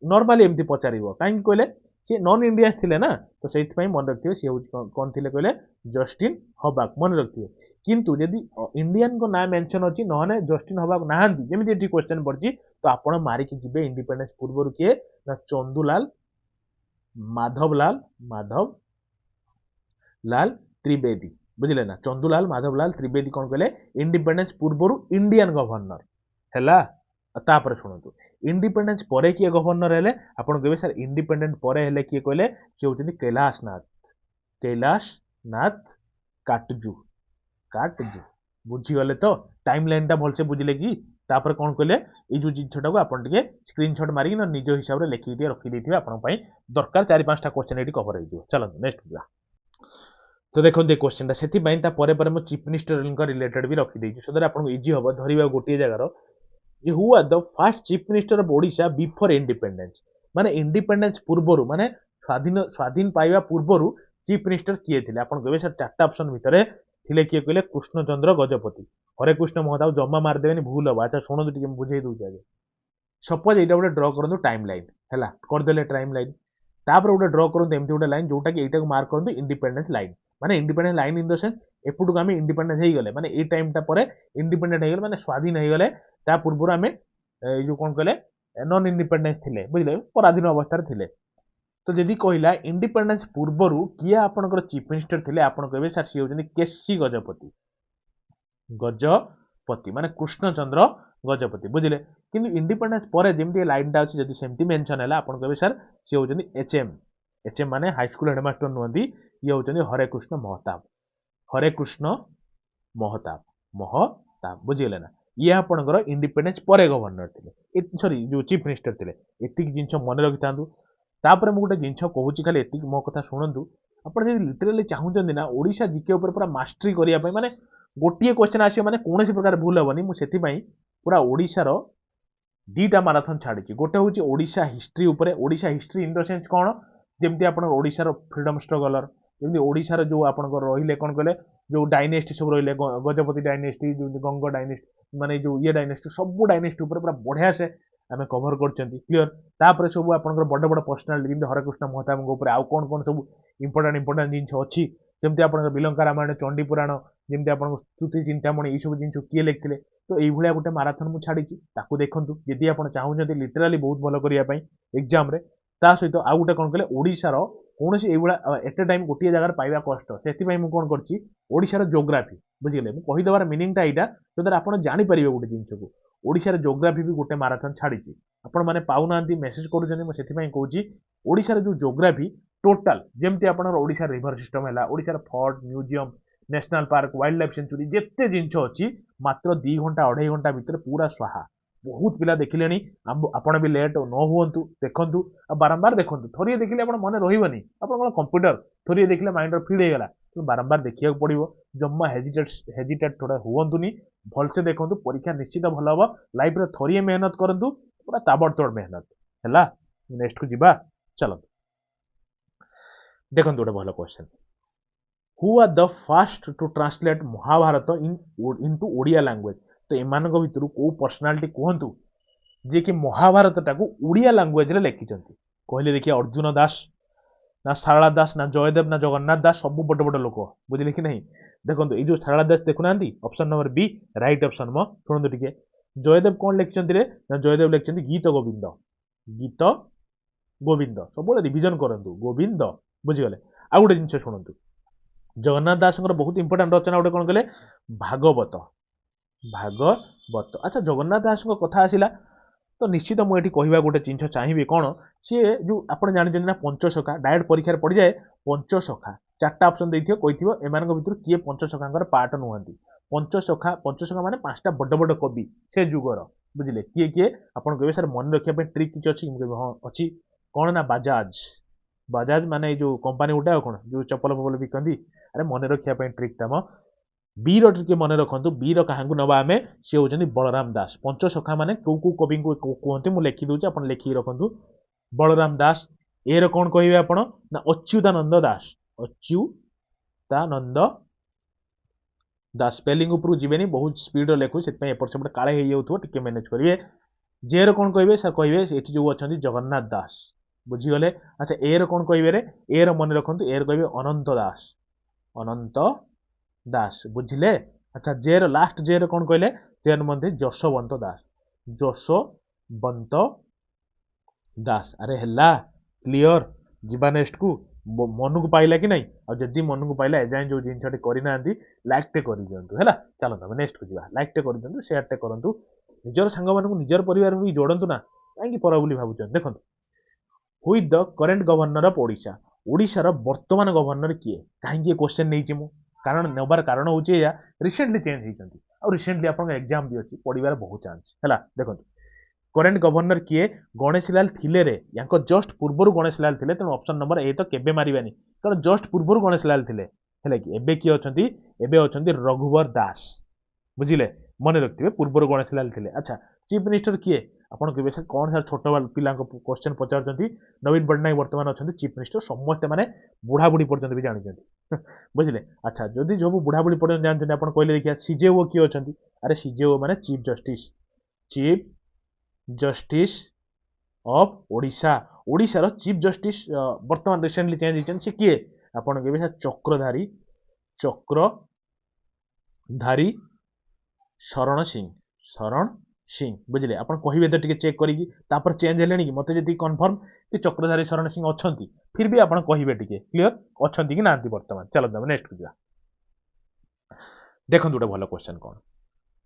ନର୍ମାଲି ଏମିତି ପଚାରିବ, କାହିଁକି କହିଲେ ସିଏ ନନ୍ ଇଣ୍ଡିଆନ୍ସ ଥିଲେ ନା, ତ ସେଇଥିପାଇଁ ମନେ ରଖିଥିବେ ସିଏ ହେଉଛି କ'ଣ ଥିଲେ କହିଲେ, ଜଷ୍ଟିନ୍ ହବାକ। ମନେ ରଖିଥିବେ। କିନ୍ତୁ ଯଦି ଇଣ୍ଡିଆନଙ୍କ ନାଁ ମେନସନ୍ ଅଛି, ନହେଲେ ଜଷ୍ଟିନ୍ ହବାକ ନାହାନ୍ତି, ଯେମିତି ଏଠି କ୍ୱେଶ୍ଚନ୍ ପଡ଼ିଛି, ତ ଆପଣ ମାରିକି ଯିବେ ଇଣ୍ଡିପେଣ୍ଡେନ୍ସ ପୂର୍ବରୁ କିଏ ନା ଚନ୍ଦୁଲାଲ ମାଧବଲାଲ ତ୍ରିବେଦୀ। ବୁଝିଲେ ନା? ଚନ୍ଦୁଲାଲ ମାଧବଲାଲ ତ୍ରିବେଦୀ କ'ଣ କହିଲେ, ଇଣ୍ଡିପେଣ୍ଡେନ୍ସ ପୂର୍ବରୁ ଇଣ୍ଡିଆନ ଗଭର୍ଣ୍ଣର ହେଲା। ତାପରେ ଶୁଣନ୍ତୁ, ଇଣ୍ଡିପେଣ୍ଡେନ୍ସ ପରେ କିଏ ଗଭର୍ଣ୍ଣର ହେଲେ? ଆପଣ କହିବେ ସାର୍ ଇଣ୍ଡିପେଣ୍ଡେଣ୍ଟ ପରେ ହେଲେ କିଏ କହିଲେ, ସେ ହେଉଛନ୍ତି କୈଳାସ ନାଥ କାଟଜୁ। ବୁଝିଗଲେ ତ? ଟାଇମ୍ ଲାଇନଟା ଭଲସେ ବୁଝିଲେ କି? ତାପରେ କ'ଣ କହିଲେ, ଏଇ ଯୋଉ ଜିନିଷଟାକୁ ଆପଣ ଟିକେ ସ୍କ୍ରିନଶଟ ମାରିକି ନିଜ ହିସାବରେ ଲେଖିକି ଟିକେ ରଖିଦେଇଥିବେ, ଆପଣଙ୍କ ପାଇଁ ଦରକାର। 4-5ଟା କ୍ୱେଶ୍ଚନ ଏଠି କଭର ହେଇଯିବ। ଚାଲନ୍ତୁ ନେକ୍ସଟ ଯିବା। ତ ଦେଖନ୍ତୁ ଏ କ୍ୱେଶ୍ଚନଟା, ସେଥିପାଇଁ ତା ପରେ ପରେ ମୁଁ ଚିଫ୍ ମିନିଷ୍ଟରଙ୍କ ରିଲେଟେଡ୍ ବି ରଖିଦେଇଛି, ସୋ ଦ୍ୟାଟ୍ ଆପଣଙ୍କୁ ଇଜି ହବ ଧରିବା ଗୋଟିଏ ଜାଗାର ଯେ who are the first chief minister of Odisha before independence. ମାନେ ଇଣ୍ଡିପେଣ୍ଡେନ୍ସ ପୂର୍ବରୁ, ମାନେ ସ୍ୱାଧୀନ ପାଇବା ପୂର୍ବରୁ ଚିଫ୍ ମିନିଷ୍ଟର କିଏ ଥିଲେ? ଆପଣ କହିବେ ସାର୍ 4ଟା ଅପସନ ଭିତରେ ଥିଲେ କିଏ କହିଲେ, କୃଷ୍ଣଚନ୍ଦ୍ର ଗଜପତି। ହରେକୃଷ୍ଣ ମହତାବ ଜମା ମାରିଦେବେନି, ଭୁଲ ହବ। ଆଚ୍ଛା ଶୁଣନ୍ତୁ ଟିକେ ମୁଁ ବୁଝେଇ ଦଉଛି ଆগে। ସପୋଜ ଏଇଟା ଗୋଟେ ଡ୍ର କରନ୍ତୁ ଟାଇମ୍ ଲାଇନ୍ ହେଲା, କରିଦେଲେ ଟାଇମ୍ ଲାଇନ୍। ତାପରେ ଗୋଟେ ଡ୍ର କରନ୍ତୁ ଏମିତି ଗୋଟେ ଲାଇନ୍, ଯୋଉଟାକି ଏଇଟାକୁ ମାର୍କ କରନ୍ତୁ ଇଣ୍ଡିପେଣ୍ଡେନ୍ସ ଲାଇନ୍। ମାନେ independence line in the sense ଏପଟକୁ ଆମେ ଇଣ୍ଡିପେଣ୍ଡେନ୍ସ ହେଇଗଲେ, ମାନେ ଏଇ ଟାଇମଟା ପରେ ଇଣ୍ଡିପେଣ୍ଡେଣ୍ଟ ହେଇଗଲେ, ମାନେ ସ୍ୱାଧୀନ ହେଇଗଲେ, ତା ପୂର୍ବରୁ ଆମେ ଏଇ ଯୋଉ କ'ଣ କହିଲେ ନନ୍ ଇଣ୍ଡିପେଣ୍ଡେନ୍ସ ଥିଲେ, ବୁଝିଲେ, ପରାଧୀନ ଅବସ୍ଥାରେ ଥିଲେ। ତ ଯଦି କହିଲା ଇଣ୍ଡିପେଣ୍ଡେନ୍ସ ପୂର୍ବରୁ କିଏ ଆପଣଙ୍କର ଚିଫ୍ ମିନିଷ୍ଟର ଥିଲେ, ଆପଣ କହିବେ ସାର୍ ସିଏ ହେଉଛନ୍ତି କେସି ଗଜପତି। ମାନେ କୃଷ୍ଣଚନ୍ଦ୍ର ଗଜପତି। ବୁଝିଲେ? କିନ୍ତୁ ଇଣ୍ଡିପେଣ୍ଡେନ୍ସ ପରେ ଯେମିତି ଏ ଲାଇନଟା ଅଛି, ଯଦି ସେମିତି ମେନସନ୍ ହେଲା, ଆପଣ କହିବେ ସାର୍ ସିଏ ହେଉଛନ୍ତି ଏଚଏମ୍ ମାନେ ହାଇସ୍କୁଲ ହେଡମାଷ୍ଟର ନୁହନ୍ତି, ଇଏ ହେଉଛନ୍ତି ହରେକୃଷ୍ଣ ମହତାବ। ବୁଝିଗଲେ ନା? ଇଏ ଆପଣଙ୍କର ଇଣ୍ଡିପେଣ୍ଡେନ୍ସ ପରେ ଗଭର୍ଣ୍ଣର ଥିଲେ, ସରି ଯୋଉ ଚିଫ୍ ମିନିଷ୍ଟର ଥିଲେ। ଏତିକି ଜିନିଷ ମନେ ରଖିଥାନ୍ତୁ। ତାପରେ ମୁଁ ଗୋଟେ ଜିନିଷ କହୁଛି, ଖାଲି ଏତିକି ମୋ କଥା ଶୁଣନ୍ତୁ। ଆପଣ ଯଦି ଲିଟରାଲି ଚାହୁଁଛନ୍ତି ନା ଓଡ଼ିଶା ଜିକେ ଉପରେ ପୁରା ମାଷ୍ଟରି କରିବା ପାଇଁ, ମାନେ ଗୋଟିଏ କ୍ୱେଶ୍ଚନ ଆସିବ, ମାନେ କୌଣସି ପ୍ରକାର ଭୁଲ ହେବନି, ମୁଁ ସେଥିପାଇଁ ପୁରା ଓଡ଼ିଶାର 2ଟା ମାରାଥନ ଛାଡ଼ିଛି। ଗୋଟେ ହେଉଛି ଓଡ଼ିଶା ହିଷ୍ଟ୍ରି ଉପରେ। Odisha history in the sense କ'ଣ, ଯେମିତି ଆପଣଙ୍କ ଓଡ଼ିଶାର ଫ୍ରିଡମ୍ ଷ୍ଟ୍ରଗଲର, ଯେମିତି ଓଡ଼ିଶାର ଯୋଉ ଆପଣଙ୍କର ରହିଲେ କ'ଣ କହିଲେ, ଯୋଉ ଡାଇନେଷ୍ଟି ସବୁ ରହିଲେ, ଗଜପତି ଡାଇନେଷ୍ଟି, ଯେମିତି ଗଙ୍ଗ ଡାଇନେଷ୍ଟି, ମାନେ ଯୋଉ ଇଏ ଡାଇନେଷ୍ଟି, ସବୁ ଡାଇନେଷ୍ଟି ଉପରେ ପୁରା ବଢ଼ିଆ ସେ ଆମେ କଭର କରିଛନ୍ତି। କ୍ଲିୟର? ତାପରେ ସବୁ ଆପଣଙ୍କର ବଡ଼ ବଡ଼ ପର୍ସନାଲିଟି, ଯେମିତି ହରେକୃଷ୍ଣ ମହତାବଙ୍କ ଉପରେ ଆଉ କ'ଣ କ'ଣ ସବୁ ଇମ୍ପୋର୍ଟାଣ୍ଟ ଜିନିଷ ଅଛି, ଯେମିତି ଆପଣଙ୍କ ବିଲଙ୍କା ରାମାୟଣ, ଚଣ୍ଡୀ ପୁରାଣ, ଯେମିତି ଆପଣଙ୍କ ସ୍ତୁତି ଚିନ୍ତାମଣି, ଏଇସବୁ ଜିନିଷ କିଏ ଲେଖିଥିଲେ। ତ ଏଇଭଳିଆ ଗୋଟେ ମାରାଥନ ମୁଁ ଛାଡ଼ିଛି, ତାକୁ ଦେଖନ୍ତୁ ଯଦି ଆପଣ ଚାହୁଁଛନ୍ତି ଲିଟରାଲି ବହୁତ ଭଲ କରିବା ପାଇଁ ଏକ୍ଜାମରେ। ତା ସହିତ ଆଉ ଗୋଟେ କ'ଣ କହିଲେ, ଓଡ଼ିଶାର କୌଣସି ଏଇଭଳିଆ ଏଟ୍ ଏ ଟାଇମ୍ ଗୋଟିଏ ଜାଗାରେ ପାଇବା କଷ୍ଟ, ସେଥିପାଇଁ ମୁଁ କ'ଣ କରିଛି, ଓଡ଼ିଶାର ଜୋଗ୍ରାଫି। ବୁଝିଲେ? ମୁଁ କହିଦେବାର ମିନିଂଟା ଏଇଟା, ଯଦ୍ୱାରା ଆପଣ ଜାଣିପାରିବେ ଗୋଟେ ଜିନିଷକୁ। ଓଡ଼ିଶାର ଜୋଗ୍ରାଫି ବି ଗୋଟେ ମାରାଥନ ଛାଡ଼ିଛି, ଆପଣମାନେ ପାଉନାହାନ୍ତି, ମେସେଜ କରୁଛନ୍ତି, ମୁଁ ସେଥିପାଇଁ କହୁଛି ଓଡ଼ିଶାର ଯୋଉ ଜୋଗ୍ରାଫି ଟୋଟାଲ, ଯେମିତି ଆପଣଙ୍କର ଓଡ଼ିଶାର ରିଭର ସିଷ୍ଟମ ହେଲା, ଓଡ଼ିଶାର fort, museum, national park, wildlife sanctuary, ଯେତେ ଜିନିଷ ଅଛି ମାତ୍ର 2 ଘଣ୍ଟା 2.5 ଘଣ୍ଟା ଭିତରେ ପୁରା ସ୍ୱାହା। ବହୁତ ପିଲା ଦେଖିଲେଣି, ଆପଣ ବି ଲେଟ୍ ନ ହୁଅନ୍ତୁ, ଦେଖନ୍ତୁ, ଆଉ ବାରମ୍ବାର ଦେଖନ୍ତୁ। ଥରିଏ ଦେଖିଲେ ଆପଣ ମନେ ରହିବନି, ଆପଣ କ'ଣ କମ୍ପ୍ୟୁଟର ଥରିଏ ଦେଖିଲେ ମାଇଣ୍ଡର ଫିଡ୍ ହେଇଗଲା, ବାରମ୍ବାର ଦେଖିବାକୁ ପଡ଼ିବ। ଜମା ହେଜିଟେଟ୍ ଥୋଡ଼ା ହୁଅନ୍ତୁନି, ଭଲସେ ଦେଖନ୍ତୁ, ପରୀକ୍ଷା ନିଶ୍ଚିତ ଭଲ ହବ। ଲାଇଫରେ ଥରିଏ ମେହନତ କରନ୍ତୁ, ପୁରା ତାବଡ଼ତୋଡ଼ ମେହନତ ହେଲା। ନେକ୍ସଟକୁ ଯିବା, ଚାଲନ୍ତୁ। ଦେଖନ୍ତୁ ଗୋଟେ ଭଲ question, who are the first to translate Mahabharata into Odia language तो एमानक भितर को पर्सनालिटी कहतु जे कि महाभारत टाकू ओडिया लैंग्वेज रे लिखिछंती कहले देखिए अर्जुन दास ना सारला दास ना जयदेव ना जगन्नाथ दास सब बड़ बड़ लोक बुझिले कि नहीं देखो ये जो सारला दास देखुना option number B right option म शुणु टिके जयदेव कौन लिखिछंती रे ना जयदेव लिखिछंती गीत गोविंद गीत गोविंद सब रिविजन करंतु गोविंद बुझिगले आ गोटे जिनस शुणु जगन्नाथ दास बहुत इंपोर्टाट रचना गोटे कौन कहले भागवत भागवत अच्छा जगन्नाथ दास कथा आसिला तो निश्चित मुझे कहवा गोटे जिन चाहिए कौन सी जो आप जानते ना पंचसखा डायरेक्ट परीक्षा पड़ जाए पंचसखा चार्टा ऑप्शन देखिए कही एम भर किए पंचसखा पार्ट नुहति पंचसखा माने पांचटा बड़ बड़ कवि से जुगर बुझिले किए किए आपन कहबे सर मन रखिया ट्रिक किछ अछि हाँ अच्छी कौन ना बजाज बजाज माने जो कंपनी गोटे कौन जो चप्पल फपल बिकती अरे मन रखिया ट्रिक टाम बीर टिके मन रखु बीर क्या नवा आम सी होती बलराम दास पंचसखा माने कौ कौ कवि को कहते मुझे लिखी दूसरी आप लिखिक रखु बलराम दास ए कौन कहे आप ना अच्युतानंद दास अच्युतानंद दास स्पेलिंग उपरू जीवेनी बहुत स्पीड लिखु से एपट सेपट काले हो टे मैनेज करेंगे जे कौन कहे सर कहे ये जो अच्छा जगन्नाथ दास बुझीगले अच्छा ए कौन कहे ए मन रखु ए कहे अनंत दास अनंत दास बुझिले अच्छा जेर लास्ट जेर कौन कहले जेर मध्य जशवंत दास जशवंत दास अरे हेला क्लियर जीवा नेक्स्ट को मन को पाइला कि नहीं और जदि मन को पाइला एजाए जो जिनसटी करना लाइक टे कर दिंतु है चलता नेक्स्ट को जा लाइक टे कर दिंतु शेयर टे करूँ निजर सांग मानू निजर परिवार भी जोड़तु ना कहीं पर बोली भावुं देखो who is the current governor of Odisha ओडिशार वर्तमान गवर्नर किए कहीं क्वेश्चन नहीं मु कारण नबार कारण हूँ या रिसेंटली चेंज होती और रिसेंटली आप एग्जाम भी अच्छी पढ़ार बहुत चांस है देखो करेन्ट गवर्नर किए गणेश लाल थिले रे या जस्ट पूर्वर गणेश लाल थिले तेणु ऑप्शन नंबर ए तो केबे मारिबानी कारण जस्ट पूर्वर गणेश लाल थिले है कि एबे किए अछंती एबे अछंती रघुवर दास बुझिले मन रखिए पूर्वर गणेश लाल थिले अच्छा चीफ मिनिस्टर किए आपन कहबे सर कौन सर छोट पिला क्वेश्चन पचार नवीन पट्टनायक वर्तमान अच्छा चीफ मिनिस्टर समस्ते माने बुढ़ा बुढ़ी पर्यटन भी जानते बुझिले अच्छा जदि जो बुढ़ा बुढ़ी पर्यटन जानते आप कहले देखिए सीजेओ किए अच्छा अरे सीजेओ माने चीफ जस्टिस ऑफ ओडिशा ओडिशार चीफ जस्टिस वर्तमान रिसेंटली चेंज होती सी किए आपन कहबे चक्रधारी शरण सिंह बुझिले आप कहे तो टे चेक करी चेंज है कि मत जी कन्फर्म कि चक्रधारी शरण सिंह अच्छा फिर भी आप कहे टे क्लीयर अच्छा कि ना बर्तमान चलो नेक्स्ट को जा देखो गोटे भल क्वेश्चन कौन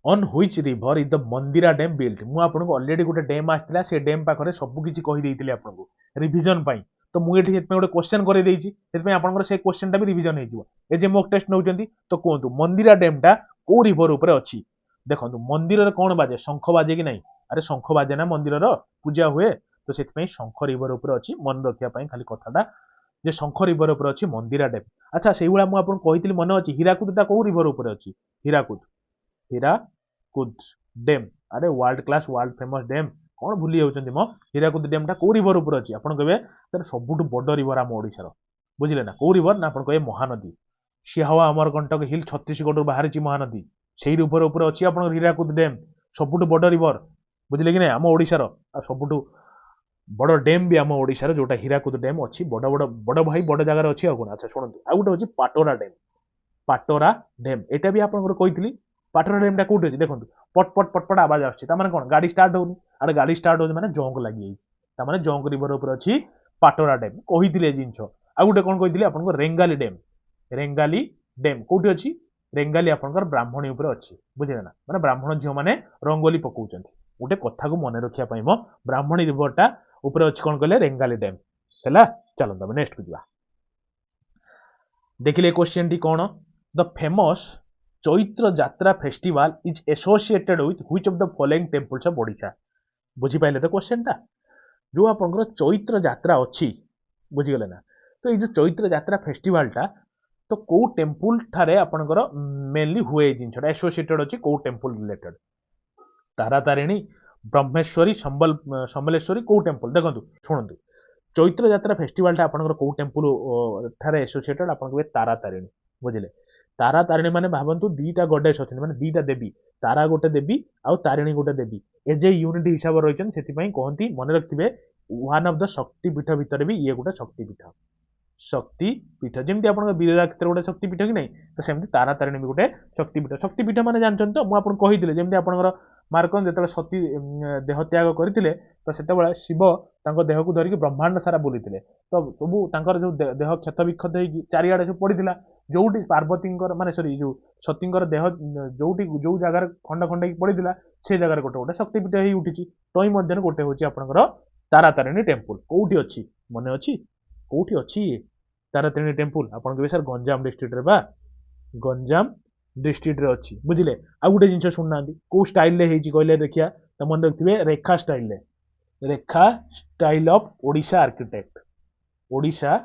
on which river is the Mandira dam built मु आपको ऑलरेडी गोटे डैम आसला से डैम पाखरे सब किछि कहि देइतिले आपको रिवीजन पाई तो मुझे गोटे क्वेश्चन कर से क्वेश्चन टा भी रिवीजन हो ए जे मॉक टेस्ट नौचंती तो कहतु मंदिरा डैम टा को रिवर ऊपर अच्छी देखो मंदिर रे कौन बाजे शंख बाजे कि नहीं अरे शंख बाजे ना मंदिर पूजा हुए तो से शंख रिवर ऊपर अच्छी मन रखा खाली कथाटा जे शंख रिवर ऊपर अच्छी मंदिरा डैम अच्छा से भाया मुझे मन अच्छी हीराकुद कौ रिवर ऊपर अच्छी हीराकुद डैम अरे world class world famous dam कौन भूली जाऊँगी मो हीराकुद डैम टा कौ रिवर ऊपर अच्छी आप कहे सर सबुठ बड़ रिवर आम ओडिशार बुझिले ना कौ रिवर ना आप कहे महानदी सिहावा अमरकंटक हिल छत्तीसगढ़ बाहरी महानदी से रिवर ऊपर अच्छी आप हीराकुद डैम सबुठ बड़ रिवर बुझिले कि नहीं आम ओडिशार आ सबुठ बड़ डैम भी आम ओडिशार जोटा हीराकुद डैम अच्छी बड़ भाई बड़ जगार अच्छी आगे अच्छा शुणु आ गोटे हूँ पाटोरा डैम यहाँ भी आपको कही पाटोरा डैम टा कौटी अच्छी देखो पट पट आवाज आसान कौन गाड़ी स्टार्ट होनी अरे गाड़ी स्टार्ट हो मैंने जंक लगी जाए जंक रिवर ऊपर अच्छी पाटोरा डैम कही जिनस आ गोटे कौन कही आपको रेंगाली डैम कौटी अच्छी रेंगाली आपंकर ब्राह्मणी ऊपर अच्छी बुझे ना माने ब्राह्मण झील मैंने रंगोली पकाउछन गोटे कथा को मन रखिया मो ब्राह्मणी रिवर टा ऊपर अच्छी कौन कहले रेंगाली डैम है चलो नेक्स्ट को जा देखिले क्वेश्चन टी कौन the famous Chaitra Jatra festival is associated with which of the following temples of Odisha बुझी पाइले तो क्वेश्चन टा जो आपंकर चैत्र जात्रा अच्छी बुझीगले ना तो ये जो चैत्र जात्रा फेस्टिवल टा तो कौ टेम्पल ठारे आपनकर मेनली हुए जिनसटा एसोसिएटेड अच्छी कौ टेम्पल रिलेटेड तारातारिणी ब्रह्मेश्वरी समलेश्वरी कौ टेम्पल देखो शुणु चैत्र जात्रा फेस्टिवल टा आपनकर कौ टेम्पल ठारे एसोसिएटेड आपन कहे तारातारिणी बुझिले तारा तारिणी माने भाबंतु दीटा गॉडेस अछन माने दीटा देवी तारा गोटे देवी आउ तारिणी गोटे देवी एज ए यूनिट हिसाब रहिछन सेति पई कहंती मन रखथिबे वन ऑफ द शक्ति पीठ भितर भी ये गोटे शक्ति पीठ शक्ति पीठ जमी आप विरजा क्षेत्र गोटे शक्ति पीठ कि नहीं तो सेमती तारा तारिणी भी गोटे शक्ति पीठ माने जानछन तो मु आपन कहिदिले जमी आपनकर मार्कन जेतले सती देह त्याग करथिले तो सेतेबेले शिव तांको देह को धरिक ब्रह्मांड सारा बुलिथिले तो सबु तांकर जो देह क्षत विक्षत होई चारियाडे से पड़िथिला जोटी पार्वतींकर माने सॉरी जो सतींकर देह जोटी जो जगार खंड खंड होई पड़िथिला से जगार गोटे गोटे शक्ति पीठ होई उठिची तई मध्यन गोटे होची आपनकर तारा तारिणी टेम्पल कोउठी अछि मने अछि कोउठी अछि तारा तारिणी टेम्पल आपन के सर गंजाम डिस्ट्रिक्ट रे बा गंजाम डिस्ट्रिक्ट रे अछि बुझिले आ गुटे जिंस सुननांदी को स्टाइल रे हेची कहले देखिया त मन रखथिबे rekha style of Odisha architect Odisha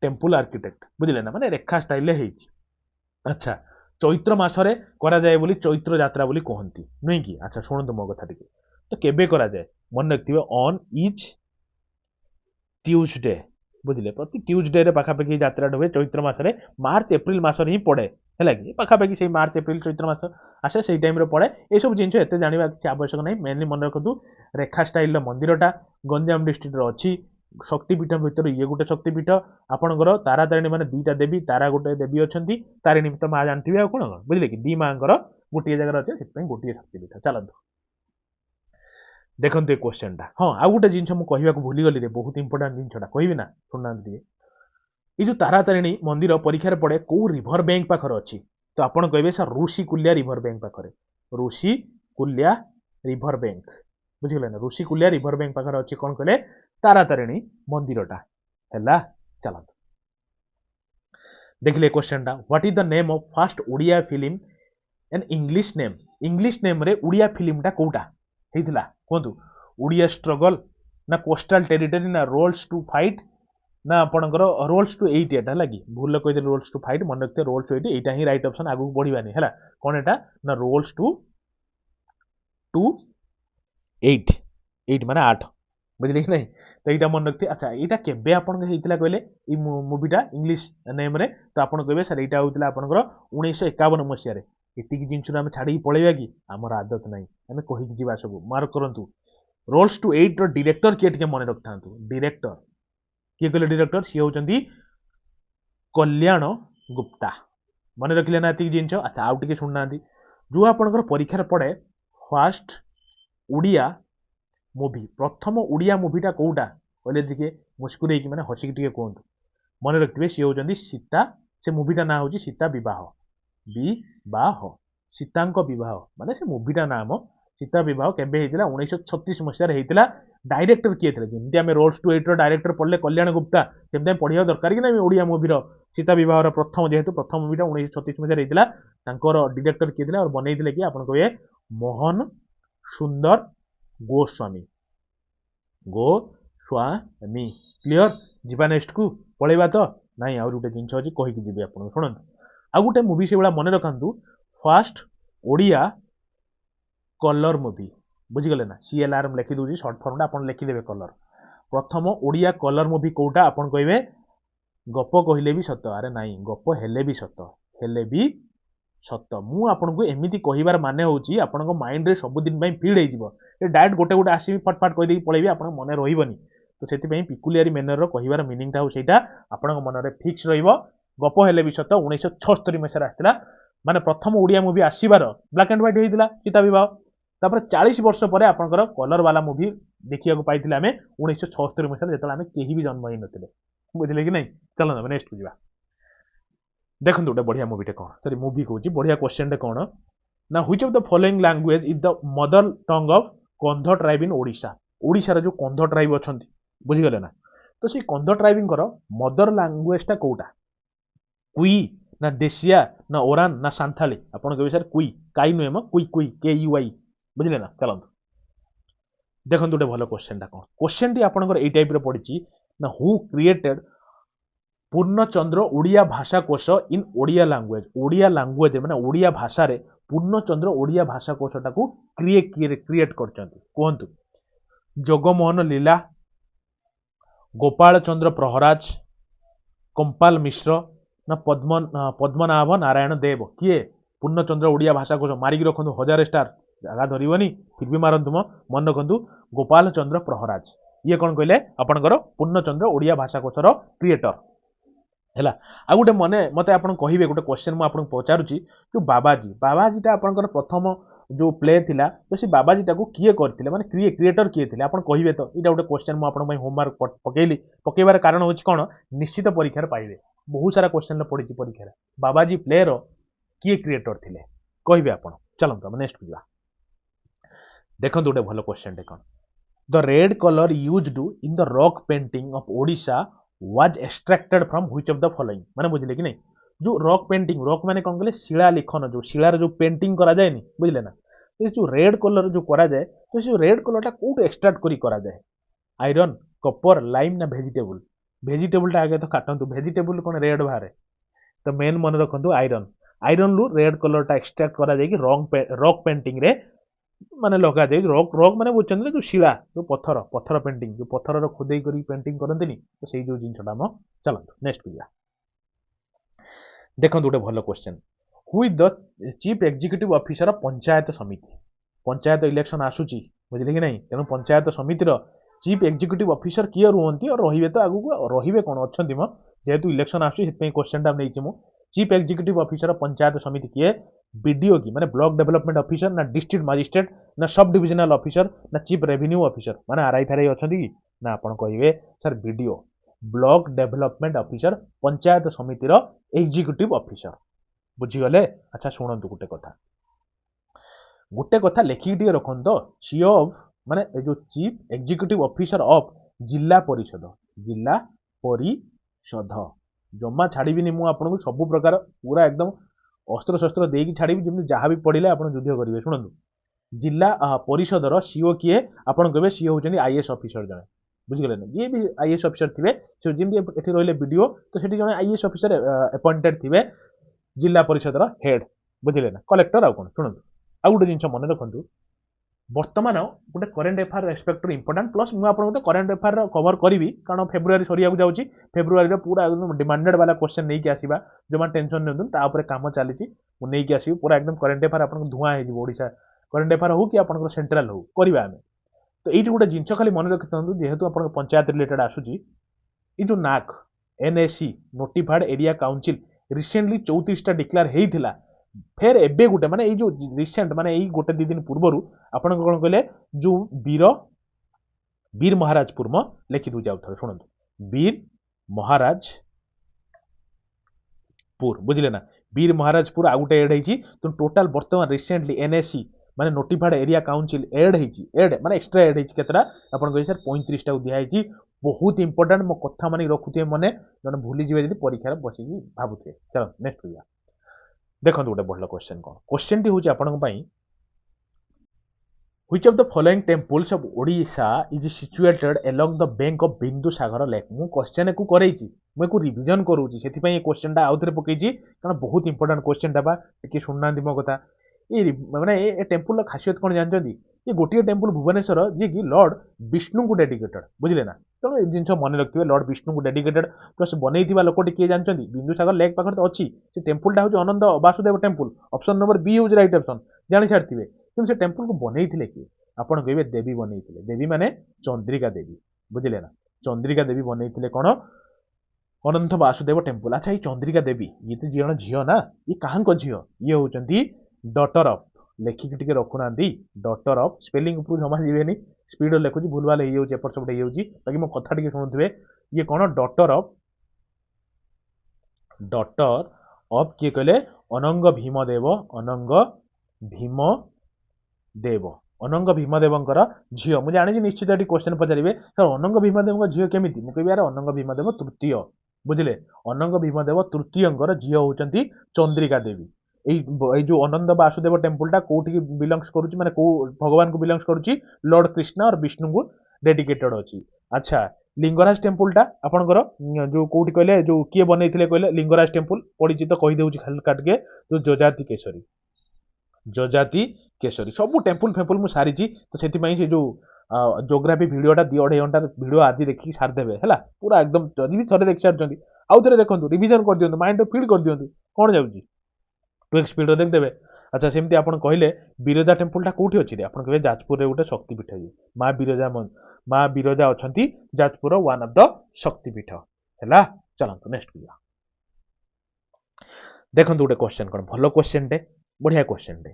temple architect बुझिले ना माने रेखा स्टाइल रे हेची अच्छा चैत्र मासरे करा जाय बोली चैत्र यात्रा बोली कहंती नै कि अच्छा सुनंतु मो कथा टिके तो केबे करा जाय मन रखथिबे ऑन इच ट्यूसडे बुझिले प्रति ट्यूसडे रे पाखापाखि यात्रा हुए चैत्र मासरे मार्च एप्रिल मासरे ही पड़े है कि पाखापाखि से मार्च एप्रिल चैत्र मास आसे से टाइम रे पड़े ये सब जिन एत जाना किसी आवश्यक नहीं मेनली मन रखु रेखा स्टाइल मंदिरटा गंजाम डिस्ट्रिक्ट अच्छी शक्तिपीठ भितर ये गोटे शक्तिपीठ आपंकर तारा तारिणी मैंने दीटा देवी तारा गोटे देवी अच्छा तारिणी तो माँ जानते कौन बुझे कि दी माँ गोटे जगह अच्छे से गोटे शक्तिपीठ चलतु देखते क्वेश्चन टा हाँ आउ गोटे जिन मुझे भूलीगली रे बहुत इंपोर्टाट जिनटा कहबी ना शुणुना ये जो तारा तारिणी मंदिर परीक्षा पड़े कौ रिभर बैंक पाखर अच्छी तो आपड़ कहे सर ऋषिकुल्या रिभर बैंक पाखरे ऋषिकुल्या रिभर बैंक बुझिगले ना ऋषिकुल्या रिभर बैंक पाखर अच्छी कौन कहले तारा तारिणी मंदिरटा है चलत देखिले क्वेश्चन टा what is the name of first Odia film an English name रे ओडिया फिल्म टा कोटा हेतिला कहतु ओडिया स्ट्रगल ना कोस्टल टेरिटरी ना रोल्स टू फाइट ना आपणकर रोल्स टू 8 एटा लगी भूल कहि रोल्स टू फाइट मन रखते roles to 8 Etah he right option आगु बढ़िबानी हैला कोन एटा ना रोल्स टू 8 माने 8 बुझिले कि नहीं तो एटा मन रखते अच्छा एटा केबे आपन हेतिला कहले ई मूवीटा इंग्लिश नेम रे तो आपन कहबे सर एटा होतिला आपनकर 1951 मसिया रे एतिकी जिंस हम छाड़ी पळेबा कि हमर आदत नाही हमें कहि कि जीवा सब मार्क करंतु रोल्स टू 8 रो डायरेक्टर के टिके मन रखथांतु डायरेक्टर किए कहले डायरेक्टर सी होचंदी कल्याण गुप्ता मन रखले ना एतिकी जिंस अच्छा आउ टिके सुनना जो आपनकर परीक्षा पड़े फर्स्ट ओडिया मूवी प्रथम ओडिया मूवीटा कोउटा कहले दिके मुस्कुरे कि माने हसी टिके कहंतु मन रखथिबे सी होचंदी सीता से मूवीटा ना होची सीता विवाह सीतांक विवाह माने से मूवीटा नाम सीता विवाह केबे हेतिला 1936 मसिया हेतिला डायरेक्टर किए थे जमी आम रोल्स टू 8 डायरेक्टर पढ़ले कल्याण गुप्ता सेमती पढ़ा दरकार कि ना ओडिया मूवीर सीता विवाह प्रथम जेहेतु प्रथम मूवीटा 1936 मसिया हेतिला तांकर डायरेक्टर किए थे और बनईले कि आपन कहे मोहन सुंदर गोस्वामी क्लियर जीवा नेक्स्ट को पलैबा तो नाई आउ गोटे जिन अच्छी कहीकि जी आप शुणु आउ गोटे मूवी से भाया मन रखु फर्स्ट ओडिया कलर मूवी बुझीगले ना CLR लिखि दूसरी सर्ट फर्म आप लिखिदेवे कलर प्रथम ओडिया कलर मूवी कोटा आपन कहे गप कहले भी सत अरे नाई गप हेले भी सत मु आपन को एमिति कहिबार माने होची आपन को माइंड रे सब दिन पई फीड हेजिवो ए डायरेक्ट गोटे गोटे आसी फटफट कहि देई पळेबी आपन मने रहिबनी तो सेति पई पिकुलियरी मेनर रो कहिबार मीनिंग ता हो सेटा आपन को मन रे फिक्स रहिबो गप हेले भी सत 1976 मसिया आस्थिला माने प्रथम ओडिया मूवी आसीबार ब्लैक एंड व्हाइट हेइदिला सीता विवाह तापर 40 वर्ष पर आपनकर कलर वाला मूवी देखिया को पाइथिले आमे 1976 मसिया जेतला आमे केही भी जन्म ही नथिले बुझिले कि नहीं चलो ना नेक्स्ट बुझिबा देखो गोटे बढ़िया मूवीटे कौन सॉरी मूवी कहूँ बढ़िया क्वेश्चन कौन ना which of the following language is the mother tongue of कंध ट्राइब इन ओडिशा ओडिशा जो कंध ट्राइब अच्छा बुझीगले ना तो सी कंध ट्राइब मदर लैंग्वेज टा कौटा कुई ना देशिया ना ओरान ना सांथाली आपन कहे सर कुई काई नुहे म कुई KUI बुझिले ना चलत देखो गोटे भल क्वेश्चन कौन क्वेश्चन टी आपनकर ए टाइप रे पड़ी ना हु क्रिएटेड पूर्णचंद्र ओडिया भाषा कोश इन ओडिया लैंग्वेज माने ओडिया भाषा रे पूर्णचंद्र ओडिया भाषा कोशटा को क्रिएट करचंती कहंतु जगमोहन लीला गोपाल चंद्र प्रहराज कंपाल मिश्र ना पद्मनाभ नारायण देव किए पूर्णचंद्र ओडिया भाषा कोश मारिक रखु 1000 स्टार जगह धरबनी फिर भी मारतु मन रखु गोपाल चंद्र प्रहराज ये कौन कहले आपनकर पूर्णचंद्र ओडिया भाषा कोशर क्रिएटर है आ गोटे मने मत आप कहे गोटे क्वेश्चन मुझे पचारुची जो बाबाजीटा आपंकर प्रथम जो प्ले थिला तो से बाबाजीटा को किए करथिले माने क्रिएटर किए थिले आपण कहिबे तो इटा गोटे क्वेश्चन मु आपण होमवर्क पकेली पकेबार कारण होछि कोन निश्चित परीक्षा पाइबे बहुत सारा क्वेश्चन पड़ी परीक्षा बाबाजी प्ले रो किए क्रिएटर थिले कहिबे आपण चलंत नेक्स्ट पिला देखो गोटे भलो क्वेश्चन देखो the red colour used in the rock painting of Odisha was extracted from which of the following माने बुझले कि नहीं जो रॉक पेंटिंग रॉक माने कौन कहले शिला लिखन जो शिलार जो पेंटिंग करा जाए नहीं बुझले ना ये जो रेड कलर जो करा जाए तो से रेड कलरटा कोट एक्सट्रैक्ट करी करा जाए आयरन कॉपर लाइम ना वेजिटेबल वेजिटेबलटा आगे तो काटंतु वेजिटेबल कोन रेड बाहर तो मेन मन रखंतु आयरन आयरन लु रेड कलरटा एक्सट्रैक्ट करा जाए कि रॉक पेंटिंग रे माने लगा दे रॉक रॉक माने बुझछन जो शिला जो पत्थर पत्थर पेंटिंग जो पत्थर रो खुदेई करी पेंटिंग करंतनी तो सेही जो जिंसटा म चलंतु नेक्स्ट पिला देखो गोटे भलो question who is the chief executive officer panchayat समिति पंचायत इलेक्शन आसुची बुझले कि नहीं तेणु पंचायत समितिर चीफ एग्जीक्यूटिव ऑफिसर किए रुहंती और रहिबे तो आगु रहिबे कोन अछंती म जेहेतु इलेक्शन आसुची सेतपई क्वेश्चन टा नैछि मु चीफ एग्जीक्यूटिव ऑफिसर पंचायत समिति किए बीडीओ की माने ब्लॉक डेवलपमेंट ऑफिसर ना डिस्ट्रिक्ट मजिस्ट्रेट ना सब डिविजनल ऑफिसर ना चीफ रेवेन्यू ऑफिसर माने आरआई फेराई अछंती कि ना आपण कहिबे sir BDO block development officer panchayat समितिर एग्जीक्यूटिव ऑफिसर बुझीगले अच्छा शुणु गोटे कथा लेखिक टे रखन तो सीओ ऑफ माने जो चीफ एग्जीक्यूटिव ऑफिसर ऑफ जिला परिषद जमा छाड़बी मु आपन को सब प्रकार पूरा एकदम अस्त्र शस्त्र देकी छाड़बी जमी जहाँ भी पढ़ले आप युद्ध करेंगे शुणु जिला परिषदर सीओ किए आपन कहबे सीओ होचनी आईएएस ऑफिसर जने बुझिगले ना जी भी आईएएस ऑफिसर थिबे से जेमि एठी रहले वीडियो तो सेठी जने आईएएस ऑफिसर अपॉइंटेड थिबे जिला परिषदर हेड बुझिले ना कलेक्टर आ कोन शुणु आ गोटे जिंस मन रखंतु वर्तमान गोटे current affair respect important plus मुझे आपको करेन्ट अफेयर कवर करी कारण फेब्रुआरी सरिया जाऊँगी फेब्रुआरी पूरा एकदम डिमांडेड वाला क्वेश्चन नहीं कि आसवा जो मैंने टेंशन नहीं काम चली मुझे आसवी पूरा एकदम करेन्ट अफेयर आप धुआं होशा करेन्ट अफेयर हो कि आप सेंट्राल हो करवा आम तो ये गोटे जिन खाली मन रखी था जेहेतु आप पंचायत रिलेटेड आसूची ये जो नाक NAC notified area council recently 34टा डिक्लेयर होता फेर एबे गोटे माने जो रिसेंट माने यही गोटे 2 दिन पूर्व आपण कौन कहले जो वीर महाराजपुर म लिखि दू जाऊ शुणु वीर महाराजपुर बुझले ना वीर महाराजपुर आ गोटे एड होती तो टोटाल बर्तमान रिसेंटली एनएससी माने नोटिफाइड एरिया काउंसिल एड माने एक्सट्रा एड होती केतरा आपण कहि सर 35 टा दिया बहुत इंपोर्टेंट मो कथा माने रखुते मने जने भूली जिवे जदी परीक्षा बसिकी भाबुते चलो नेक्स्ट होया देखो गोटे बढ़ क्वेश्चन कौन क्वेश्चन टी हूँ आपण which of the following temples of Odisha is situated along the bank of बिंदु सागर लेक मु क्वेश्चन को करैछि मु रिविजन करूछि सेति पई क्वेश्चन टा आउथरे पकेछि कारण बहुत इंपोर्टेंट क्वेश्चन टा बा टिके सुनना दिमो कथा ये माने ए टेम्पल खासियत कोन जानचंदी ये गोटिए टेम्पल भुवनेश्वर जे कि लॉर्ड विष्णु को डेडिकेटेड बुझले ना तेणु जिन मन रखिए लॉर्ड विष्णु को डेडिकेटेड प्लस बनई लोकटी किए जानते बिंदुसागर लेक पाखे तो अच्छी से टेम्पलटा हूँ Ananta Vasudev temple option number B हूँ राइट ऑप्शन जानी सारी कि से टेम्पल को बनई किए आपड़ कहे देवी बनई देवी माने चंद्रिका देवी बुझले ना चंद्रिका देवी बनई कौन अनंत वासुदेव टेम्पल अच्छा ये चंद्रिका देवी ये तो जी झील ना ये कहाँ झील ये होती डॉटर ऑफ लेखिक टे रखुना डॉटर ऑफ स्पेलिंग उपरू जमा जीवे स्पीड लिखुची भूल भाल होपर सब बाकी मो कथा टे शुणुवे ये कौन डॉटर ऑफ किए कहले अनंग भीमदेव अनंग भीमदेवर झील मुझे जानी निश्चित ये क्वेश्चन पचारे सर अनंग भीमदेव झील केमी मुझे यार अनंग भीमदेव तृतीय बुझे अनंग भीमदेव तृतीय झील होती चंद्रिका देवी ये जो अनंत वासुदेव टेम्पलटा कौटी बिलंग्स करुच्ची माने को भगवान को बिलंग्स करुच्ची लॉर्ड कृष्ण और विष्णु को डेडिकेटेड अच्छी अच्छा लिंगराज टेम्पलटा आपणकर जो कौटी कहले जो किए बनई कहले लिंगराज टेम्पल पड़ी तो कहीदे खाली काटके जो जजाति केशरी सब टेम्पल फेम्पल मुझे सारी तो से जो जोग्राफी भिडटा 2.5 घंटा भिड आज देखिए सारिदेवे है पूरा एकदम जदि भी थे देखी सारी आउ थे देखो रिविजन कर दियंतु माइंड फीड कर दियंतु कौन जाउची 2x स्पीड देखदेवे अच्छा सेमती आपण कहले बिरजा टेम्पलटा कोठी अछि रे आपण कहबे जाजपुर रे गोटे शक्तिपीठ है माँ बिरजा अछंती Jajpur one of the Shaktipeeth हैला चलंतु नेक्स्ट पिया देखंतु गोटे क्वेश्चन कोन भलो क्वेश्चन टे बढ़िया क्वेश्चन टे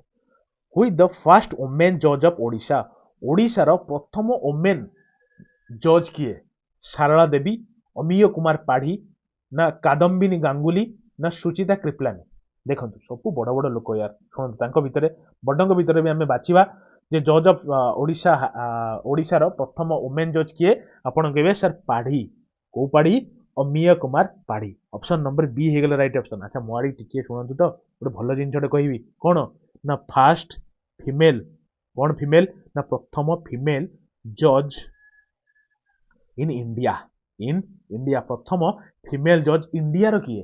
हुई द फर्स्ट वुमेन जज ऑफ ओडिशा ओडिशा रो प्रथम वुमेन जज किए सारला देवी अमीय कुमार पाढ़ी ना कादम्बिनी गांगुली ना सुचिता कृपलानी देखंतु सब बड़ बड़ लोक यार शुणु तांको भितरे बडंग भितरे भी आमे बाछिबा जे जज ऑफ ओडिशा ओडिशा रो प्रथम वुमेन जज किए आपण कहबे सर पाढ़ी को Padhi Amiya Kumar Padhi option number B हे गेल राइट ऑप्शन अच्छा मोआडी टिके शुणंतु तो गोटे भलो जिनछटे कहबी कोन ना फर्स्ट फीमेल कोन फीमेल ना प्रथम फीमेल जज इन इंडिया प्रथम फीमेल जज इंडिया रो किए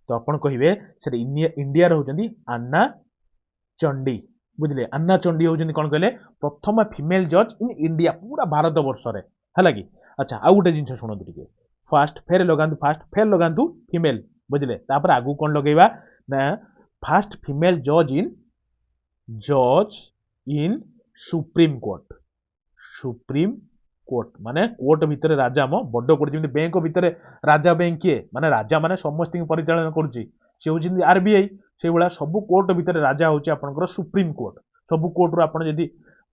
तो आपण कहिबे सर इंडिया रो होजंदी अन्ना चंडी बुझले अन्ना चंडी होजंदी कोन कहले प्रथम फीमेल जज इन इंडिया पूरा भारत वर्ष रे हला कि अच्छा आ गुटे जिंस सुनो टिके फर्स्ट फेर लगांतु फीमेल बुझले तापर आगु कोन लगेबा ना फर्स्ट फीमेल जज इन सुप्रीम कोर्ट माने कोर्ट भितर राजा मो बड़ कोर्ट जेमि बैंक भितर राजा बैंक किए माने राजा माने समस्त परिचालन करूची से होउछिन आरबीआई से बळा सब कोर्ट भितर राजा होउची आपनकर सुप्रीम कोर्ट सब कोर्ट रो आपण जदी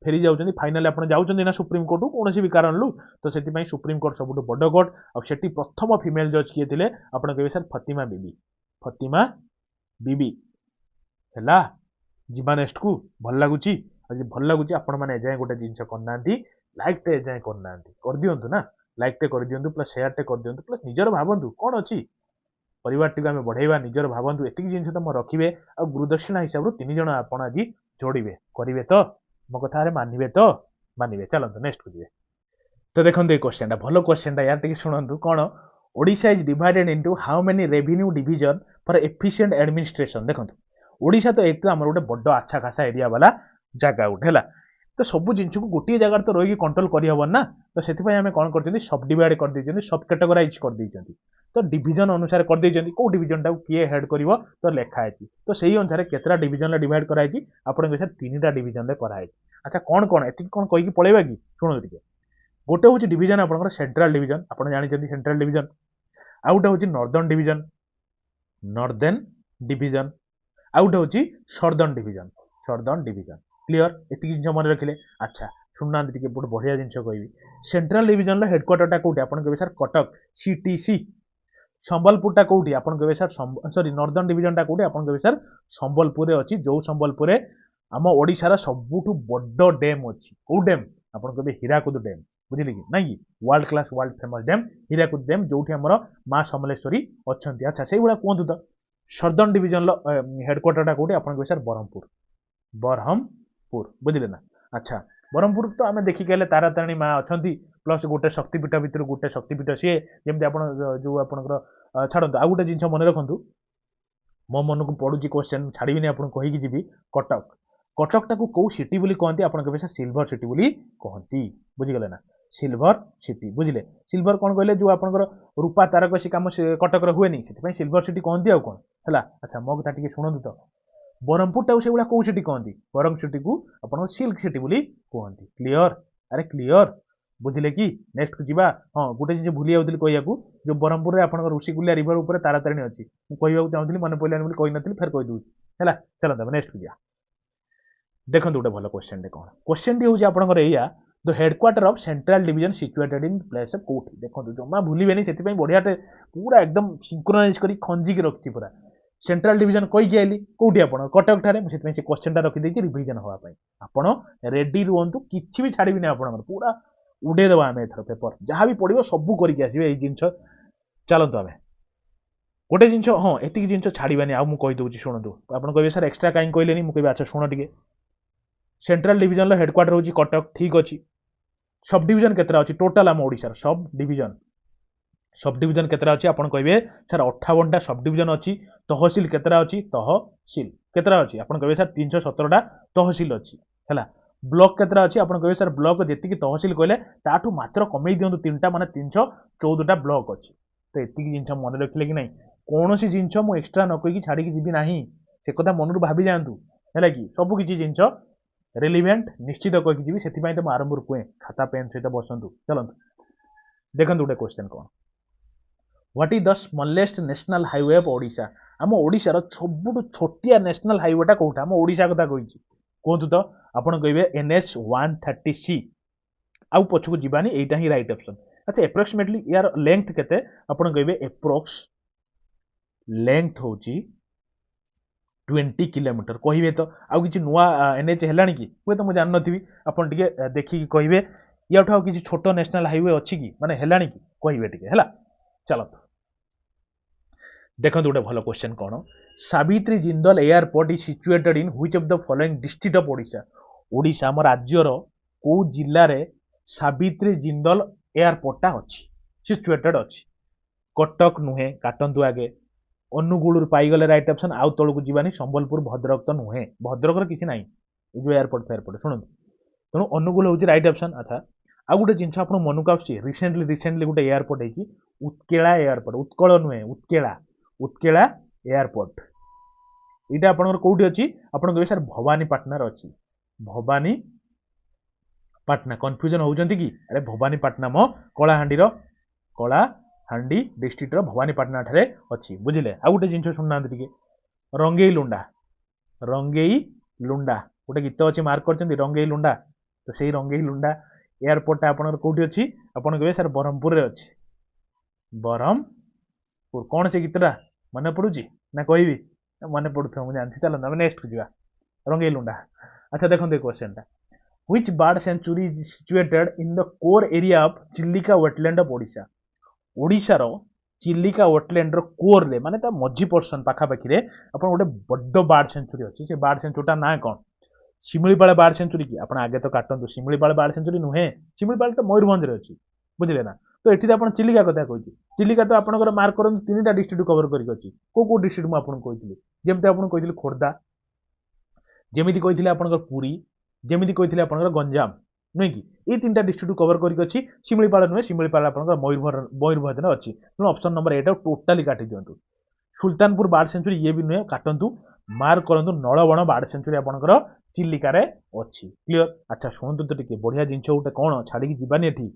फेरी जाउछन्ती फाइनली आपण जाउछन्ती ना सुप्रीम कोर्ट कोनोसी भी कारण लु तो सेति पई सुप्रीम कोर्ट सबुठ बड़ कोर्ट आ सेति प्रथम फीमेल जज किए थिले आपण कहबे सर फतिमा बीबी हैला जीवा नेक्स्ट को भल लागुची आज भल लागुची आपण माने जाय गोटे जिंस करनांती लाइक टे जाय करनांती कर दियंतु ना लाइक टे कर दियंतु प्लस शेयर टे कर दियंतु प्लस निजर भाबंतु कोन अछि परिवार टिक आमे बढ़ाइबा निजर भाबंतु एतिक जिंस त म रखिबे आ गुरुदक्षिणा हिसाब रो 3 जण आपण आज जोड़िबे करिवे तो मो कथा रे मानिबे चलंतु नेक्स्ट को दिबे तो देखंतु ए क्वेश्चन भलो क्वेश्चन यार टिक सुनंतु कोन Odisha is divided into how many revenue division for efficient administration देखंतु ओडिशा तो एक तो हमर गोटे बड़ अच्छा खासा एरिया वाला जगह उठे हैला तो सब जिन को गोटे जगह तो रही कंट्रोल करहबन ना तो से आम कौन कर सब डिवाइड कर देइछन्ती सब कैटेगराइज कर देइछन्ती तो डिवीजन अनुसार कर देइछन्ती को डिवीजन टाको किए हेड करिवो तो लेखा है तो सही अनुसार केतरा डिवीजन डिवाइड कराई आपन के 3टा डिवीजन कराई अच्छा कौन कौन एति कौन कहि पळेबा कि सुनो टिके गोटे होची डिवीजन आपनकर सेंट्रल डिवीजन आपन जानि सेंट्रल डिवीजन आ गोटे होची नॉर्दर्न डिवीजन आ गोटे होची सदर्न डिवीजन क्लियर एति जिंस मन रखिले अच्छा सुनना टिके बहुत बढ़िया जिंस कहबी सेंट्रल डिवीजन हेडक्वार्टरटा कोठी आपन कहबे सर कटक सीटीसी संबलपुर टा कोठी आपन कहबे सर सॉरी नॉर्दर्न डिवीजन टा कोठी आपन कहबे सर संबलपुर रे अछि जो संबलपुर रे आम ओडिशा रा सबुठु बड्डो डैम अछि को डैम आपन कहबे हीराकुद डैम बुझिले कि नाही world class world famous dam Hirakud dam जोठी हमर मां समलेश्वरी अछंती अच्छा सेही बडा कोंतु त सदर्न डिवीजन हेडक्वार्टर टा कोठी आपन कहबे सर बरहमपुर बुझिले ना अच्छा बरहमपुर तो आम देखिक तारातारिणी माँ अच्छा प्लस गोटे शक्तिपीठ भितर गोटे शक्तिपीठ सी जमी आप जो आपंकर छाड़ू आ गए जिन मन रखु मो मन को पड़ू क्वेश्चन छाड़बी आपको कहीकि जी कटक टाक कौ सिटी बोली कहती आप कहे सर सिल्वर सिटी बोली कहती बुझीगले ना सिल्वर सिटी बुझिले सिल्वर कौन कहले जो आपंकर रूपा तारकसी कम कटक हुए से सिल्वर सिटी कहती आउ कौन है अच्छा मो कथा टी शुणु तो बरहमपुर टाक से कौ सिटी कहती बरहम सिटी को आप सिल्क सिटी बोली कहती क्लियर अरे क्लियर बुझिले कि नेक्स्ट को जीवा हाँ गोटे जिन भूली जाऊँ कहू जो बरहमपुर में आप ऋषिकुलिया रिवर उपर तारातारिणी अच्छी कहूँ चाहूँगी मन पड़ानी कही नी फेर कहीदे है चलता नेक्स्ट को जा देखो गोटे भल क्वेश्चन कौन क्वेश्चन टी हूँ आपंकर या the headquarter of central division situated in place कोठी देखो जमा भूलेनि से बढ़िया पूरा एकदम सिंक्रोनाइज कर खंजिक रखी पूरा सेंट्रल डिवीजन कहीकि आइली कौटी आप कटक ठारे से क्वेश्चन रखी रिविजन हाँपाई आप रेडी रुहतु किसी भी छाड़बी आप पूरा उड़ेदबा आम एथर पेपर जहाँ भी पड़ो सबू करके आसवे जिनस चलतु आम गोटे जिन हाँ एतिक जिन छाड़बानी आउ मुझे शुणु आप कहे सर एक्सट्रा कहीं कहले मुझे अच्छा शुण टे सेंट्रल डिवीजन हेडक्वार्टर हूँ कटक ठीक अच्छी सब डिवीजन केतरा अच्छी टोटाल आम ओडिशार सब डिवीजन केतरा अच्छी आपन कहे सर 58टा सब डिवीजन अच्छी तहसिल केतरा अच्छी तहसिल केतरा अच्छी आपन कहे सर 317टा तहसिल अच्छी है ब्लॉक केतरा अच्छी आपन कहे सर ब्लॉक जी तहसिल कहले ताठू मात्र कमे दिंतु 3टा माने 314टा ब्लॉक अच्छी तो एतिक जिनस मन रखिले कि नहीं कौन सी जिनस मु एक्सट्रा न कही छाड़ी जीवी ना से कथा मन भावी जातु है कि सब किसी जिनस रिलिवेंट निश्चित कहीकि जी से तो आरंभ कहे खाता पेन सहित बसतु चलतु देखो गोटे क्वेश्चन कौन what is the smallest national highway of Odisha आम ओडिशार सबुठ छोटिया नेशनल हाईवेटा कौटा आम ओडिशा कथा कही कहतु तो आपड़ कहे NH 130C आउ पछकू जीवानी एटा ही राइट ऑप्शन अच्छा एप्रोक्सीमेटली यार लेंथ केते आपड़ कहे एप्रोक्स लेंथ होची 20 किलोमीटर कहिबे तो आउ किछि नुआ NH हेलानी कि हुए तो मु जान नथिबी आपन टिके देखि कहिबे याठा किछि छोट नेशनल हाईवे अछि कि माने हेलानी कि कहिबे टिके हैला चलो देखो गोटे भल क्वेश्चन कौन Savitri Jindal airport is situated in which of the following district of Odisha Odisha हम राज्यर को जिल्ला रे सावित्री जिंदल एयरपोर्टटा अछि सिचुएटेड अछि कटक नुहे काटंतु आगे अनुगुल पाईगले राइट ऑप्शन आउ तलू जीवानी संबलपुर भद्रक तो नुहे भद्रक किसी ना जो एयरपोर्ट फेयरपोर्ट शुणु तेणु अनुगुल हूँ राइट ऑप्शन अच्छा आउ गोटे जिनस आप मन को आसुची रिसेंटली गोटे एयरपोर्ट है उत्केला एयरपोर्ट उत्कल नुहे उत्केला एयरपोर्ट यहाँ आपंकर कौटी अच्छी आप कहे सर भवानीपाटनार अच्छी भवानीपाटना कन्फ्यूजन होउचंती कि अरे भवानीपाटना मो कलाहांडी डिस्ट्रिक्ट भवानीपाटना ठारे अच्छी बुझिले आ गोटे जिनस शुणुना टिके रंगेई लुंडा गोटे गीत अच्छी मार्क कर रंगेई लुंडा तो सही रंगेई लुंडा एयरपोर्टा आपंकर कौटी अच्छी आपन कहे सर ब्रह्मपुर रे अच्छी ब्रह्मपुर कौन से गीतटा मन पड़ुची ना कहबी मन पड़ुथ मुझे जानती चलो आम नेक्स्ट को जा रंगेई लुंडा अच्छा देखते क्वेश्चन टा which bird sanctuary is situated in the core area of Chilika wetland of Odisha ओडिशार चिल्लिका वेटलैंड रो कोर रे माने ता मझी पोर्शन पाखापाखि रे अपन गोटे बड्ड बार्ड सेंचुरी अच्छी से बार्ड सेंचुरीटा ना कौन शिमिलीपाल बार्ड सेंचुरी की आप आगे तो काटतु शिमिलीपाल बार्ड सेंचुरी नुहे शिमिलीपाल तो मयूरभंज रे अच्छी बुझिले ना तो एठी आप चिल्लिका कथा कही चिल्लिका तो आपंकर मार्क कर 3टा डिस्ट्रिक्ट कवर करके को डिस्ट्रिक्ट मुझे आपको कही जमी आप कही खोर्धा जमी कही आपंकर पुरी जमी कही आपंकर गंजाम नुहे कि ये 3टा डिस्ट्रिक्ट कवर करके शिमिलीपाल नुहे शिमिलीपाल आपंकर मयूरभंज अच्छी तेणु ऑप्शन नंबर 8 टोटाली काटी दिंतु सुल्तानपुर बार्ड सेंचुरी ये भी नुहे काटंतु मार्क करंतु नलबण बार्ड सेंचुरी आपंकर चिल्लिका रे अच्छी क्लियर अच्छा शुणु तो टिके बढ़िया जिनस गोटे कौन छाड़ी जीवानी एठी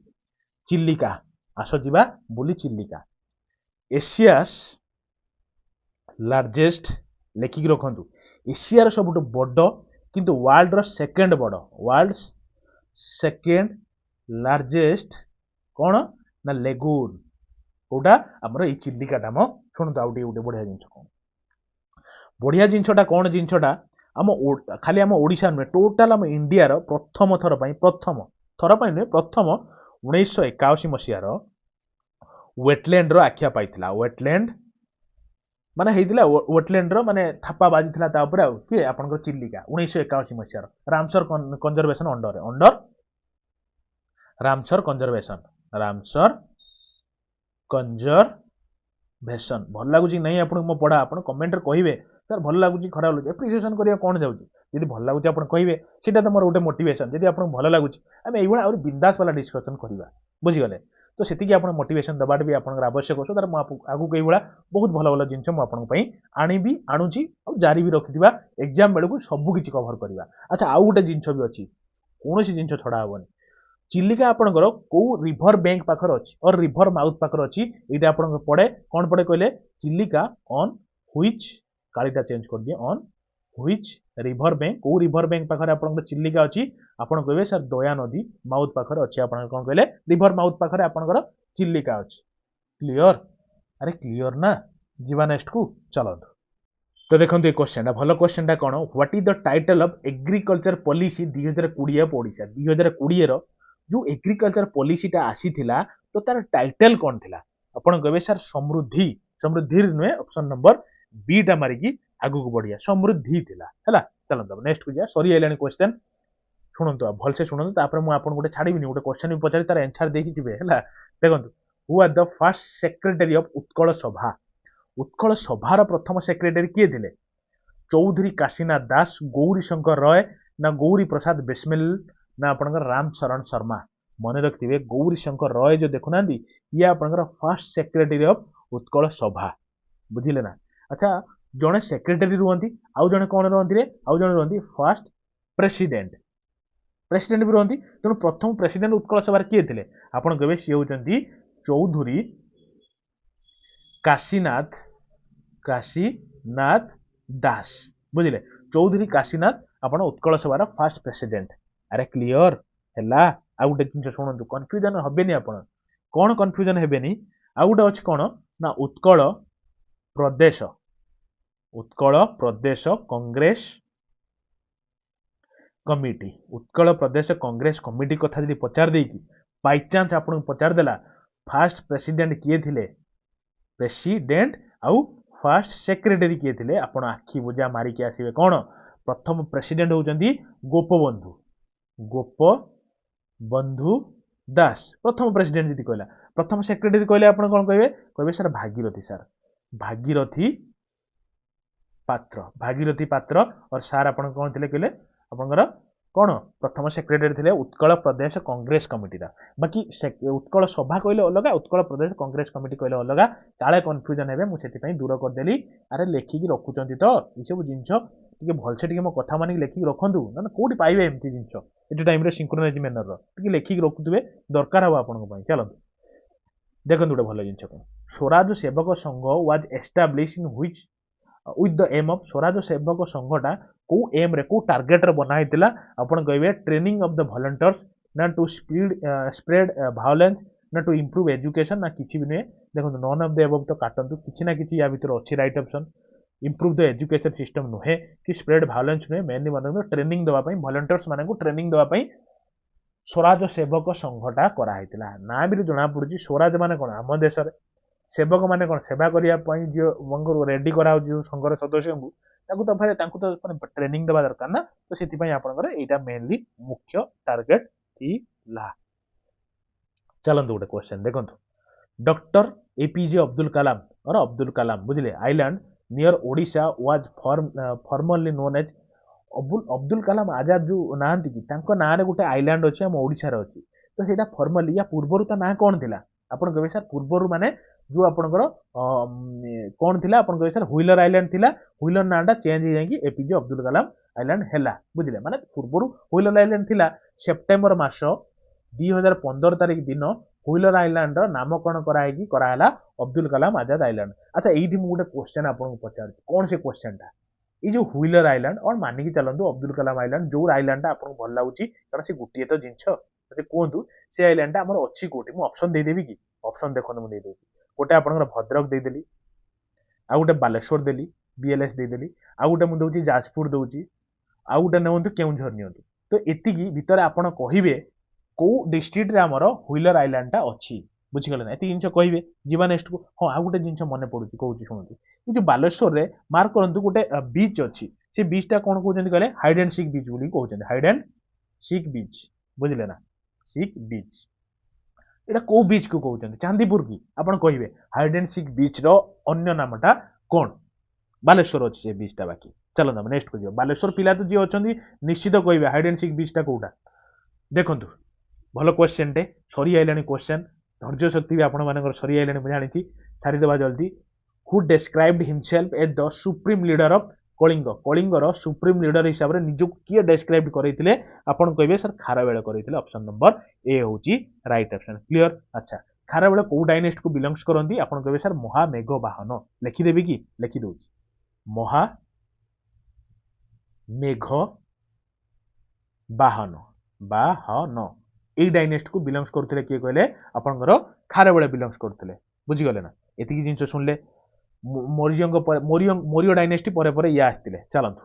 चिल्लिका आस जीवा बोली चिल्लिका एशियास लार्जेस्ट लेखिक रखु एशियार सबुठ बड़ किंतु वर्ल्ड रो सेकेंड बड़ वर्ल्ड सेकेंड लार्जेस्ट कौन ना लेगुन कौटा आमर ये चिल्लिका दाम शुणु आउ गोटे बढ़िया जिनस कौन बढ़िया जिनसटा कौन जिनसटा आम खाली आम ओडिशा नुहे टोटाल आम इंडिया रो प्रथम थर नुहे प्रथम 1981 मसीहार वेटलैंड रो आख्या पाइथिला वेटलैंड माने हेइतिला वेटलैंड रो माने थापा बाजिथिला ता ऊपर के आपनकर चिल्लिका 1981 मसीहार Ramsar conservation under Ramsar conservation भल लागुची नहीं आपन मो पढ़ा आपन कमेंट रे कहिबे सर भल लागुची खराब लागुची एप्रिसिएशन करिया कोन जाउची यदि भल लागुची आपन कहिबे सेटा त मोर गोटे मोटिवेशन यदि आपन भल लागुची आमे एइबोला और बिंदास वाला डिस्कशन करिबा बुझी गले तो सेति कि आपन मोटिवेशन दबाट भी आपन आवश्यक होसो तार म आगु कइबोला बहुत भल भल जिंस म आपन पई आनिबी आनुची और जारी भी रखिदिबा एग्जाम बेले को सब किछि कवर करिबा अच्छा आउ गोटे जिंस भी अछि कोनोसी जिंस छडा होबनी चिल्लिका आपनकर को रिवर बैंक पाखर अछि और रिवर माउथ पाखर अछि एटा आपन पड़े कोन पड़े कहले चिल्लिका ऑन व्हिच कालीटा चेंज कर दिए ऑन व्हिच रिवर बैंक को रिवर बैंक पाखर आपन चिल्लिका अछि आपन कहबे सर दया नदी माउथ पाखर अछि आपन कोन कहले रिवर माउथ पाखर आपनकर चिल्लिका अछि क्लियर अरे क्लियर ना जीवा नेक्स्ट को चलो तो देखते क्वेश्चन भल क्वेश्चन कौन what is the title of agriculture policy 2020 Odisha 2020 रो जो एग्रीकल्चर पॉलिसीटा आसीथिला तो तार टाइटल कौन थिला आपण कहबे सर समृद्धि नुहे ऑप्शन नंबर बी टा मारिकी आगु को बढ़िया समृद्धि थिला हैला चलंत नेक्स्ट को जा सॉरी एलानी क्वेश्चन शुणंतु भल से शुणंतु तापर मु आपन गोटे छाड़ीबिनी गोटे क्वेश्चन भी पचारि तार आंसर देखि जिवे हैला देखंतु who are the first secretary of Utkal सभार प्रथम सेक्रेटरी किए थिले चौधरी काशीनाथ दास गौरी शंकर रॉय ना गौरी प्रसाद बिस्मिल ना आपनकर राम शरण शर्मा मन रखिए गौरी शंकर रॉय जो देखुना ये आपंकर फर्स्ट सेक्रेटरी ऑफ उत्कल सभा बुझिले ना। अच्छा जड़े सेक्रेटरी रुहति आउ जड़े कौन रुहति आउ जड़े रुहति फर्स्ट प्रेसिडेंट प्रेसिडेंट भी रुहति तेणु प्रथम प्रेसिडेंट उत्कल सभा किए थे आपन कहे सी होती चौधरी काशीनाथ काशीनाथ दास बुझिले चौधरी काशीनाथ आपण उत्कल सभार फर्स्ट प्रेसिडेंट। अरे क्लियर हैला आ गोटे जिन शुणु कन्फ्यूजन हेनी आपण कौन कन्फ्यूजन हेनी आ गोटे अच्छे कौन ना उत्कल प्रदेश कांग्रेस कमिटी उत्कल प्रदेश कांग्रेस कमिटी कथा जी पचार देकी बाय चांस आपन पचार देला फर्स्ट प्रेसिडेंट किए थिले प्रेसिडेंट आउ फर्स्ट सेक्रेटरी किए थिले आपण आखि बुझा मारिकी आसीबे कौन प्रथम प्रेसिडेंट होउचंदी गोपबंधु दास प्रथम प्रेसिडेंट जी कहला प्रथम सेक्रेटरी कहले आपण कोन कहबे सर भागीरथी पात्र और सार आपण कोन थिले कहले आपनकर कौन प्रथम सेक्रेटरी थिले उत्कल प्रदेश कांग्रेस कमिटी बाकी उत्कल सभा कहले अलग उत्कल प्रदेश कांग्रेस कमिटी कहले अलग काले कन्फ्यूजन हेबे मु सेति पई दूर कर देली। अरे लेखिकी रखुचंती तो ई सब जिंस टिके भलसे टिके मो कथा मानिक लेखिकी रखंतु ना कोडी पाइबे एमती जिंस एटी टाइम रे सिंक्रोनाइज मैनर रो टिके लेखिकी रखुतबे दरकार हो आपन पई। चलंतु देखंतु गोटे भल जिंस कोन Swaraj Sevak Sangh was establish in which with the aim of Swaraj Sevak संघटा को एम रे को टार्गेट रे बना हितला आपण कहबे ट्रेनिंग ऑफ द वॉलंटियर्स ना टू स्प्रेड वायलेंस ना टू इंप्रूव एजुकेशन ना किछि भी नै देखंतु नॉन ऑफ द एबव तो काटंतु किछि ना किछि या भीतर अछि right option improve the education system नुहे कि स्प्रेड वायलेंस नुहे मेनली माने ट्रेनिंग दवा पई वॉलंटियर्स माने को ट्रेनिंग दवा पई स्वराज सेवक संघटा करा हितला ना भी जणा पड़ुची स्वराज माने कोन हम देश रे सेवक माने कोन सेवा करिया पई जो मंगरो रेडी करा हो जो संघर सदस्य को तो ट्रेनिंग देवा दरकार ना तो सेति पई आपनकर एटा मेनली मुख्य टारगेट थिला। चलंतु गोटे क्वेश्चन देखंतु डॉक्टर एपीजे अब्दुल कलाम और अब्दुल कलाम बुझिले island near Odisha was formerly known as Abdul Kalam Azad जो नांती कि तांको ना रे गोटे आइलैंड अछि हम ओडिशा रे अछि तो सेटा फॉर्मली या पूर्वरु ता ना कोन थिला आपण कहबे सर पूर्वरु माने जो आपनकर कौन थिला अपन कहे सर व्हीलर आइलैंड थिला व्हीलर नाटा चेंज हो जाएगी एपीजे अब्दुल कलाम आइलैंड हैला बुझिले माने पूर्वरु व्हीलर आइलैंड थिला सेप्टेम्बर मास 2015 तारिख दिन व्हीलर आइलैंड रो नामकरण कराला अब्दुल कलाम आजाद आइलैंड। अच्छा एठी मु गोटे क्वेश्चन आपन पचार कौन से क्वेश्चन टा ये जो व्हीलर आइलैंड और मानिकी चलंतु अब्दुल कलाम आइलैंड जो आइलैंड आपन भल लागुची कारण से गुटिए तो जिंस से कोंतु से आइलैंड हमर अछि कोठी मु ऑप्शन दे देबी कि ऑप्शन देखन मु दे देबी गोटे आपनकर भद्रक देदेली आ गोटे बालेश्वर देली बीएलएस देदेली आ गोटे मु दउची जाजपुर दउची आ गोटे नेउंतु केउंझर नियंतु तो एतिकी भितर आपण कहिबे को डिस्ट्रिक्ट रे हमर व्हीलर आइलैंड टा अछि बुझी गले ना एति जिंस कहिबे जीवा नेक्स्ट को हां आ गोटे जिंस मने पडुची कहउची सुनतु ई जो बालेश्वर रे मार्क करंतु गोटे बीच अछि से बीच टा कोन कहउचंदी कहले हाइड एंड सीक बीच बोली कहउचंदी हाइड एंड सीक बीच बुझिले ना सीक बीच एटा को बीच को कहउचंदी चांदीपुर की आपण कहिबे हाइड एंड सीक बीच रो अन्य नामटा कोन बालेश्वर अछि से बीच टा बाकी चलो ना नेक्स्ट को बालेश्वर पिला तो जे अछंदी निश्चित कहिबे हाइड एंड सीक बीच टा कोटा देखंतु भलो क्वेश्चन टे सरी आइलानी क्वेश्चन धैर्य शक्ति भी आपण मानकर सरी आइलानी म जानि छी छाडी देबा जल्दी who described himself as the supreme leader of कलिंगर सुप्रीम लीडर हिसाब रे निजो किए डिस्क्राइब करैतिले आपण कहिबे सर खारवेल करैतिले ऑप्शन नंबर ए होची राइट ऑप्शन क्लियर। अच्छा खारवेल को डायनेस्ट को बिलोंग्स करंती आपण कहिबे सर महामेघ वाहन लिखि देबी कि लिखि दोची महामेघ वाहन ए डायनेस्ट को बिलोंग्स करथिले किए कहले आपनकर खारवेल बिलोंग्स करथिले बुझी गले ना एतिकी जिंस सुनले मोरियो डायनेस्टी परे परे या आस्तिले चलंतु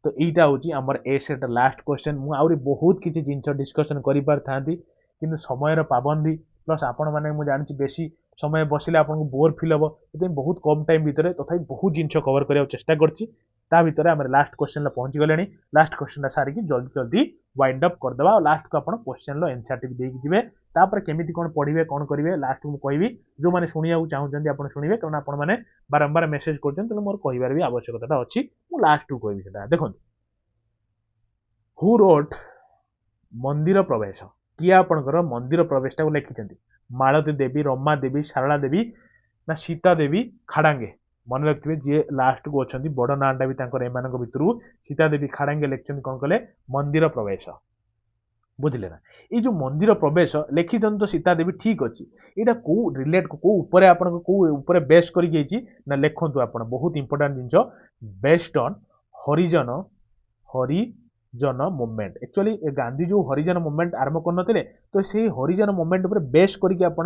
तो एटा होची हमर ए सेट लास्ट क्वेश्चन मु आउरी बहुत किछि जिंस डिस्कशन करि पार थांती किंतु समय रो पाबंदी प्लस आपण माने मु जानि बेसी समय बसिले आपन को बोर फील हबो एते बहुत कम टाइम भितरे तथापि बहुत जिंस कवर करिया चेष्टा करछि ता भितरे हमर लास्ट क्वेश्चन ला पहुंची गलेनी लास्ट क्वेश्चन ला सारी कि जल्दी जल्दी वाइंड अप कर देबा और लास्ट को आपण क्वेश्चन लो आंसर टिक देई जिवे तापर केमिति कोन पढिबे कोन करिवे लास्ट मु कहबी जो माने सुनिया चाहू जंदी आपण सुनिबे कारण आपण माने बारंबार मेसेज करछन त मोर कहिबार भी आवश्यकता अछि मु लास्ट टू कहबी सेटा देखन हु रोट मंदिर प्रवेश किए आपणकर मंदिर प्रवेशटा लिखिं मालती देवी रमा देवी शारला देवी ना सीता देवी खाड़ांगे मन रखिए जी लास्ट को अच्छा बड़ नाटा भी एम भितर सीता देवी खाड़ांगे लिखिं कौन कले मंदिर प्रवेश बुझिले ना ये जो मंदिर प्रवेश लिखिं तो सीता देवी ठीक अच्छी यहाँ कौ रिलेट कौ आपन कौ बेस कर लिखु आप बहुत इंपोर्टाट जिन based on Harijan Harijan movement actually Gandhi जो हरिजन मूवमेंट आरंभ करते तो से हरिजन मूवमेंट उपर बेस करके आप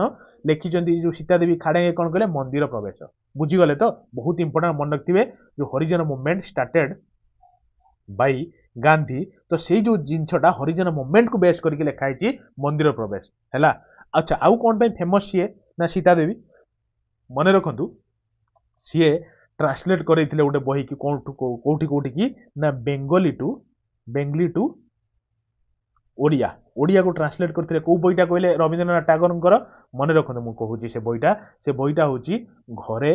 लिखिं जो सीता देवी खाड़े कौन कहले मंदिर प्रवेश बुझीगले तो बहुत इंपोर्टाट मन रखिए जो Harijan movement started by Gandhi तो से जो जिनटा हरिजन मूवमेंट को बेस करके लिखाई मंदिर प्रवेश है। अच्छा आउ कौन फेमस सी ना सीता देवी मन रखु सी ट्रांसलेट करते गोटे बही की कौटी कौटी की ना बेंगली टू ओडिया ओडिया को ट्रांसलेट करते कौ बईटा कहले रवींद्रनाथ टागोर मन रखते मुझे से बईटा हूँ घरे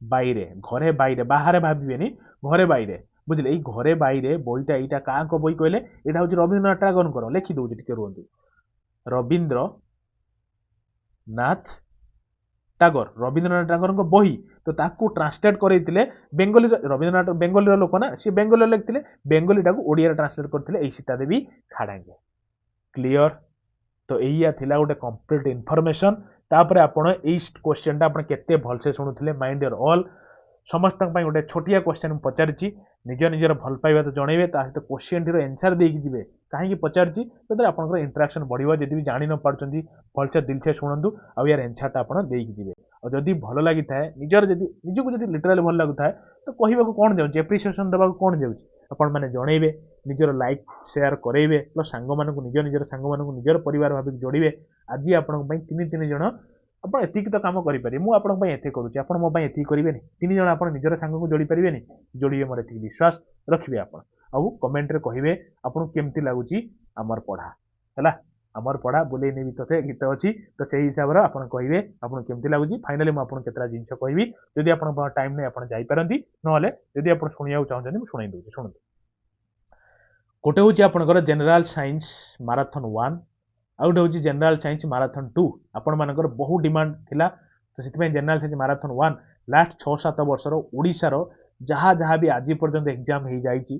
बाहर बाहर भावेनि घरे बाहर बुझे ये घरे बाहर बईटा यहाँ क्या बही कहले यहाँ हूँ रवींद्रनाथ टागोर लिखिदे टे रुहतु रवींद्रनाथ टागोर बही तो ताकू ट्रांसलेट करते बेंगली रवींद्रनाथ बेंगली लोक ना सी बेंगली लिखते बेंगलीटा को ओडिया ट्रांसलेट करते सीता देवी खाड़ांगे क्लीयर तो यही थिला गोटे कंप्लीट इनफॉरमेशन तापर आपण क्वेश्चन आप केते भलसे शुणुले माइंड योर ऑल समस्त गोटे छोटिया क्वेश्चन पचारि निज निजर भल पाइबा तो जनइबे सहित क्वेश्चन टी एनसर देके कहीं पचारि तो आपंकर इंटराक्शन बढ़िया जब भी जानी न पार्टी भलसे दिल से शुणु आ यार एनसरटा आप देके और जदि भल लगी था निजर निजको जब लिटराली भल लगुता है तो कहवाक कौन जाऊँगी एप्रिसिएसन देवाक कौन जाऊँगी आपण मैंने जनइबे निजर लाइक शेयर करेंगे प्लस सांग मानक निज निजर सांग मानक निजर परिवार भाविक जोड़े आज आपण तीन जन आप एतिक तो कम करेंगे मुझे एत करुँच आप मो एति करेंगे तीन जन आप निजर सांग को जोड़ी पारे जोड़े मोर एति विश्वास रखिए आप आउ कमेंट रे कहे आपको केमती लगुच आमर पढ़ा है आमर पढ़ा बुले नहीं तथे गीत अच्छी तो से हिसाब से आप कहे आपको केमती लगुच फाइनाली मुझे केतटा जिन कहि जदि आप टाइम नहीं आप जापारती ना आप शुणा चाहते मुझे शुणी दूसरी शुणु गोटे हूँ आपंकर जनरल साइंस माराथन 1 आउ गोटे हूँ जनरल साइंस माराथन 2 आपण मानकर बहुत डिमांड थिला तो से जनरल साइंस माराथन 1 लास्ट 6-7 वर्षर ओडिशार जहाँ जहाँ भी आज पर्यंत एग्जाम हो जाइए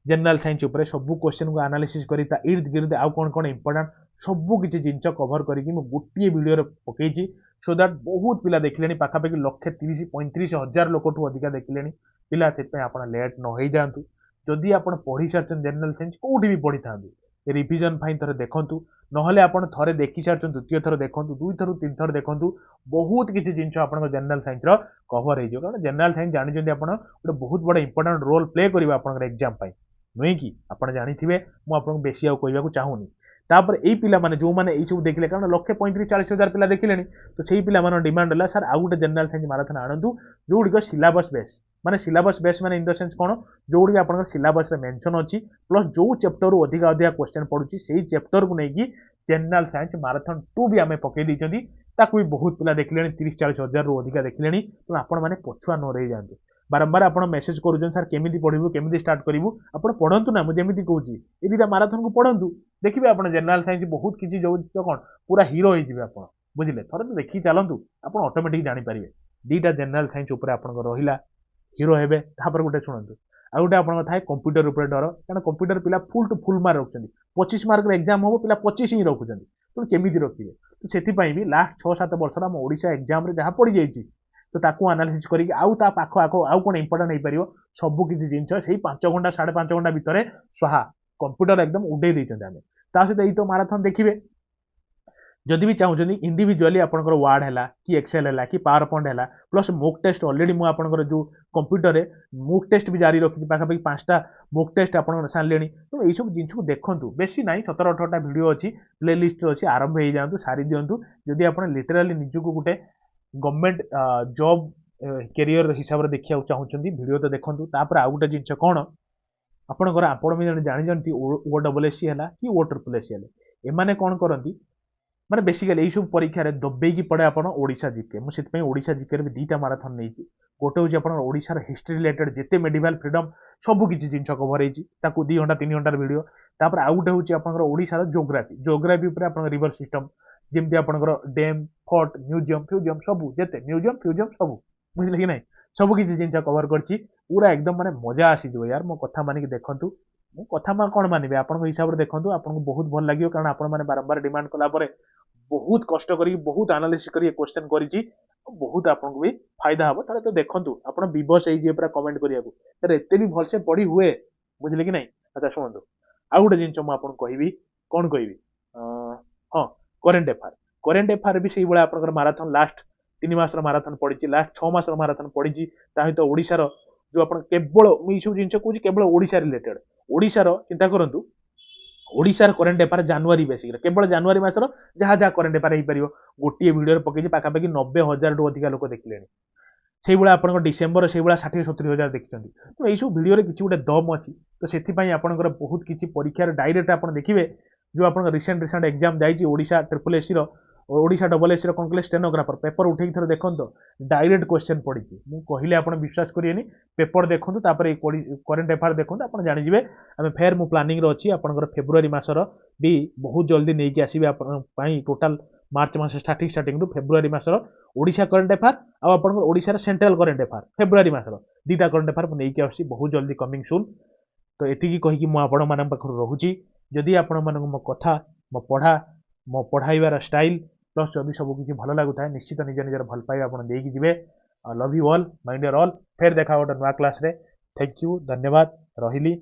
जनरल साइंस उपर सबू क्वेश्चन को एनालिसिस करी इर्द गिर्द आउ कौन कौन इंपोर्टेंट सबू किसी जिन कभर करके गोटे वीडियो पकई सो दैट बहुत पिला देखिले पाखापाखि 1,30,000-1,35,000 लोक अधिका देखिले पिला आप लेट न हो जातु जदि आप पढ़ी सारी जनरल साइंस कौटी भी पढ़ी था रिविजन थर देखु नहले आप थे देखी सारी द्वितीय थर देखु 2 थर 3 थर देखु बहुत किसी जिन आप जनरल साइंस कभर हो कारण जनरल साइंस जानते आप गोटे बहुत बड़ा इंपोर्टेंट रोल प्ले कर एग्जाम नुहे कि आप जानी मुझे बेसी आउ कहवाक चाहूनी तापर यही पिला माने जो माने यही सब देखले कारण 1,35,000-40,000 पिला देखिले तो सही पिला मान डिमांड है सर आउ गोटे जनरल साइंस माराथन आणतु जो सिलेबस बेस माने सिलेबस बेस माने इन द सेंस कौन जो आप सिलेबस मेंशन अच्छी प्लस जो चैप्टर रू अधिक अधिक क्वेश्चन पड़ुची से चैप्टर को लेकिन जनरल साइंस माराथन 2 भी आम पकई देती ताकू भी बहुत पिला देखिले 30,000-40,000 रू अधिक देखिले तो आपण मैंने पछुआ न रही जाते बारंबार आप मेसेज करुँच सर केमी पढ़ू केमी स्टार्ट करूँ आप पढ़ु ना मुझे कहूँ ये दुटा माराथन को पढ़ु देखिए आप जनरल साइंस बहुत किसी जो कौन पूरा हीरो हो आप बुझे थे तो देखिए चलतु आप ऑटोमेटिक जानीपारे दुटा जनरल साइंस उपर आप रहा हीरो हे गोटे शुणु आ गए आप कंप्यूटर उपर डर कारण कंप्यूटर पिला फुल टू फुल मार्क रखुच्च 25 मार्क एग्जाम हम पिला 25 ही रखुच्च तो केमी रखिए तो से भी लास्ट 6-7 वर्ष आम ओडिशा एग्जाम जहाँ पड़ जाइए तो ताकू एनालिसिस करके आउ ता पाख आख आउ कौन इंपोर्टेंट हो पार सबू किसी जिन 5 घंटा 5.5 घंटा भितर स्वाहा कंप्यूटर एकदम उड़े देते आम सहित ये तो माराथन देखिए जदि भी चाहूँ इंडिविजुअली आपंकर वार्ड है कि एक्सेल है कि पावर पॉइंट है प्लस मोक टेस्ट ऑलरेडी मुझे जो कंप्यूटर रे मोक टेस्ट भी जारी रखी पाखापाखि 5टा मोक टेस्ट आप सारे तो यही सब जिन को देखूँ बेसी ना 17-18टा वीडियो अच्छी प्ले लिस्ट अच्छी आरंभ हो जातु सारी दिंतु जदि आप लिटराली निजक गोटे गवर्नमेंट जॉब कैरियर हिसाब से देखा चाहूँगी वीडियो तो देखूँ तापर आउ गोटे जिन कौन आपंकर आपण जानी OSSC है कि OSSC है एमाने कौन करती माने बेसिकली यही सब परीक्षा दबेकी पड़े आप ओडिशा जीके मुझे ओडिशा जीके भी 2टा माराथन नहीं गोटे हूँ आप ओडिशार हिस्ट्री रिलेटेड जिते मेडिवल फ्रीडम सबू किसी जिन कभर हो 2 घंटा 3 घंटार वीडियो तापर आउ गोटे होची आपनकर ओडिसा रो जोग्राफी ऊपर आपनकर रिवर सिस्टम जेमती आपनकर डैम फोर्ट म्यूजियम फ्यूजियम सब जेते म्यूजियम फ्यूजियम सब बुझिले कि नहीं सब किसी जिनसा कवर करची पूरा एकदम माने मजा आसी जो यार मो कथा मानिक देखंतु मो कथा मा कोन मानिबे आपन हिसाब रे देखंतु आपन बहुत भल लागियो कारण आपन माने बारंबार डिमांड कला परे बहुत कष्ट करी बहुत एनालिसिस करी क्वेश्चन करिची बहुत आपन को भी फायदा हबो ताले तो देखंतु आपन विवश एई जे पूरा कमेंट करिया को तर एते भी भल से पढ़ी हुए बुझिले कि नहीं अच्छा सुनंतु आ गुटे जिनस मु आपन कहबी कोन कहबी हां करेंट एफआर भी सेही बळे आपन माराथन लास्ट 3 मास रो माराथन पडिची लास्ट 6 मास रो माराथन पडिची ता हित ओडिसा रो जो आपन केवल मु ई सब जिनस कहूची केवल ओडिसा रिलेटेड ओडिसा रो चिंता करंतु ओडिशार करेंट एफआर जनवरी बेसिक केवल जनवरी मासर जहाँ जहाँ करेंट एफआर हो पार गोटे भिडियो पकई पाखापाखि 90,000 टू अधिक लोक देखिले से आप डिसेम्बर से 60-70,000 देखते तो यही सब भिडियो किसी गोटे दम अच्छी तो से बहुत किसी परीक्षार डायरेक्ट आप देखिए जो आप रिसेंट एग्जाम जाइए Odisha triple AC Odisha double AC कौन कहे स्टेनोग्राफर पेपर उठे थोड़े देखो डायरेक्ट क्वेश्चन पड़ी मुझे कहले आप विश्वास करेनि पेपर देखो करेंट एफआर देखो आप जाणिजे आम फेर मु प्लानिंग अच्छी आप फेब्रुआरी मासर भी बहुत जल्दी नहीं आसवे टोटाल मार्च मास स्टार्टिंग फेब्रुआरी मासर Odisha current affairs of Odisha central current affairs February मासर दीटा करेंट एफआर नहीं आसी बहुत जल्दी कमिंग सुन तो एति कहीकि मुझे रोची जदि आपण मो कथा मो पढ़ा मो पढ़ाइबार स्टाइल प्लस जदि सब किसी भल लगुता है निश्चित निज निजर भल पाइबा आपण देकी जिवे love you all mind your all फेर देखा गोटे नुआ क्लास रे थैंक यू धन्यवाद रहिली।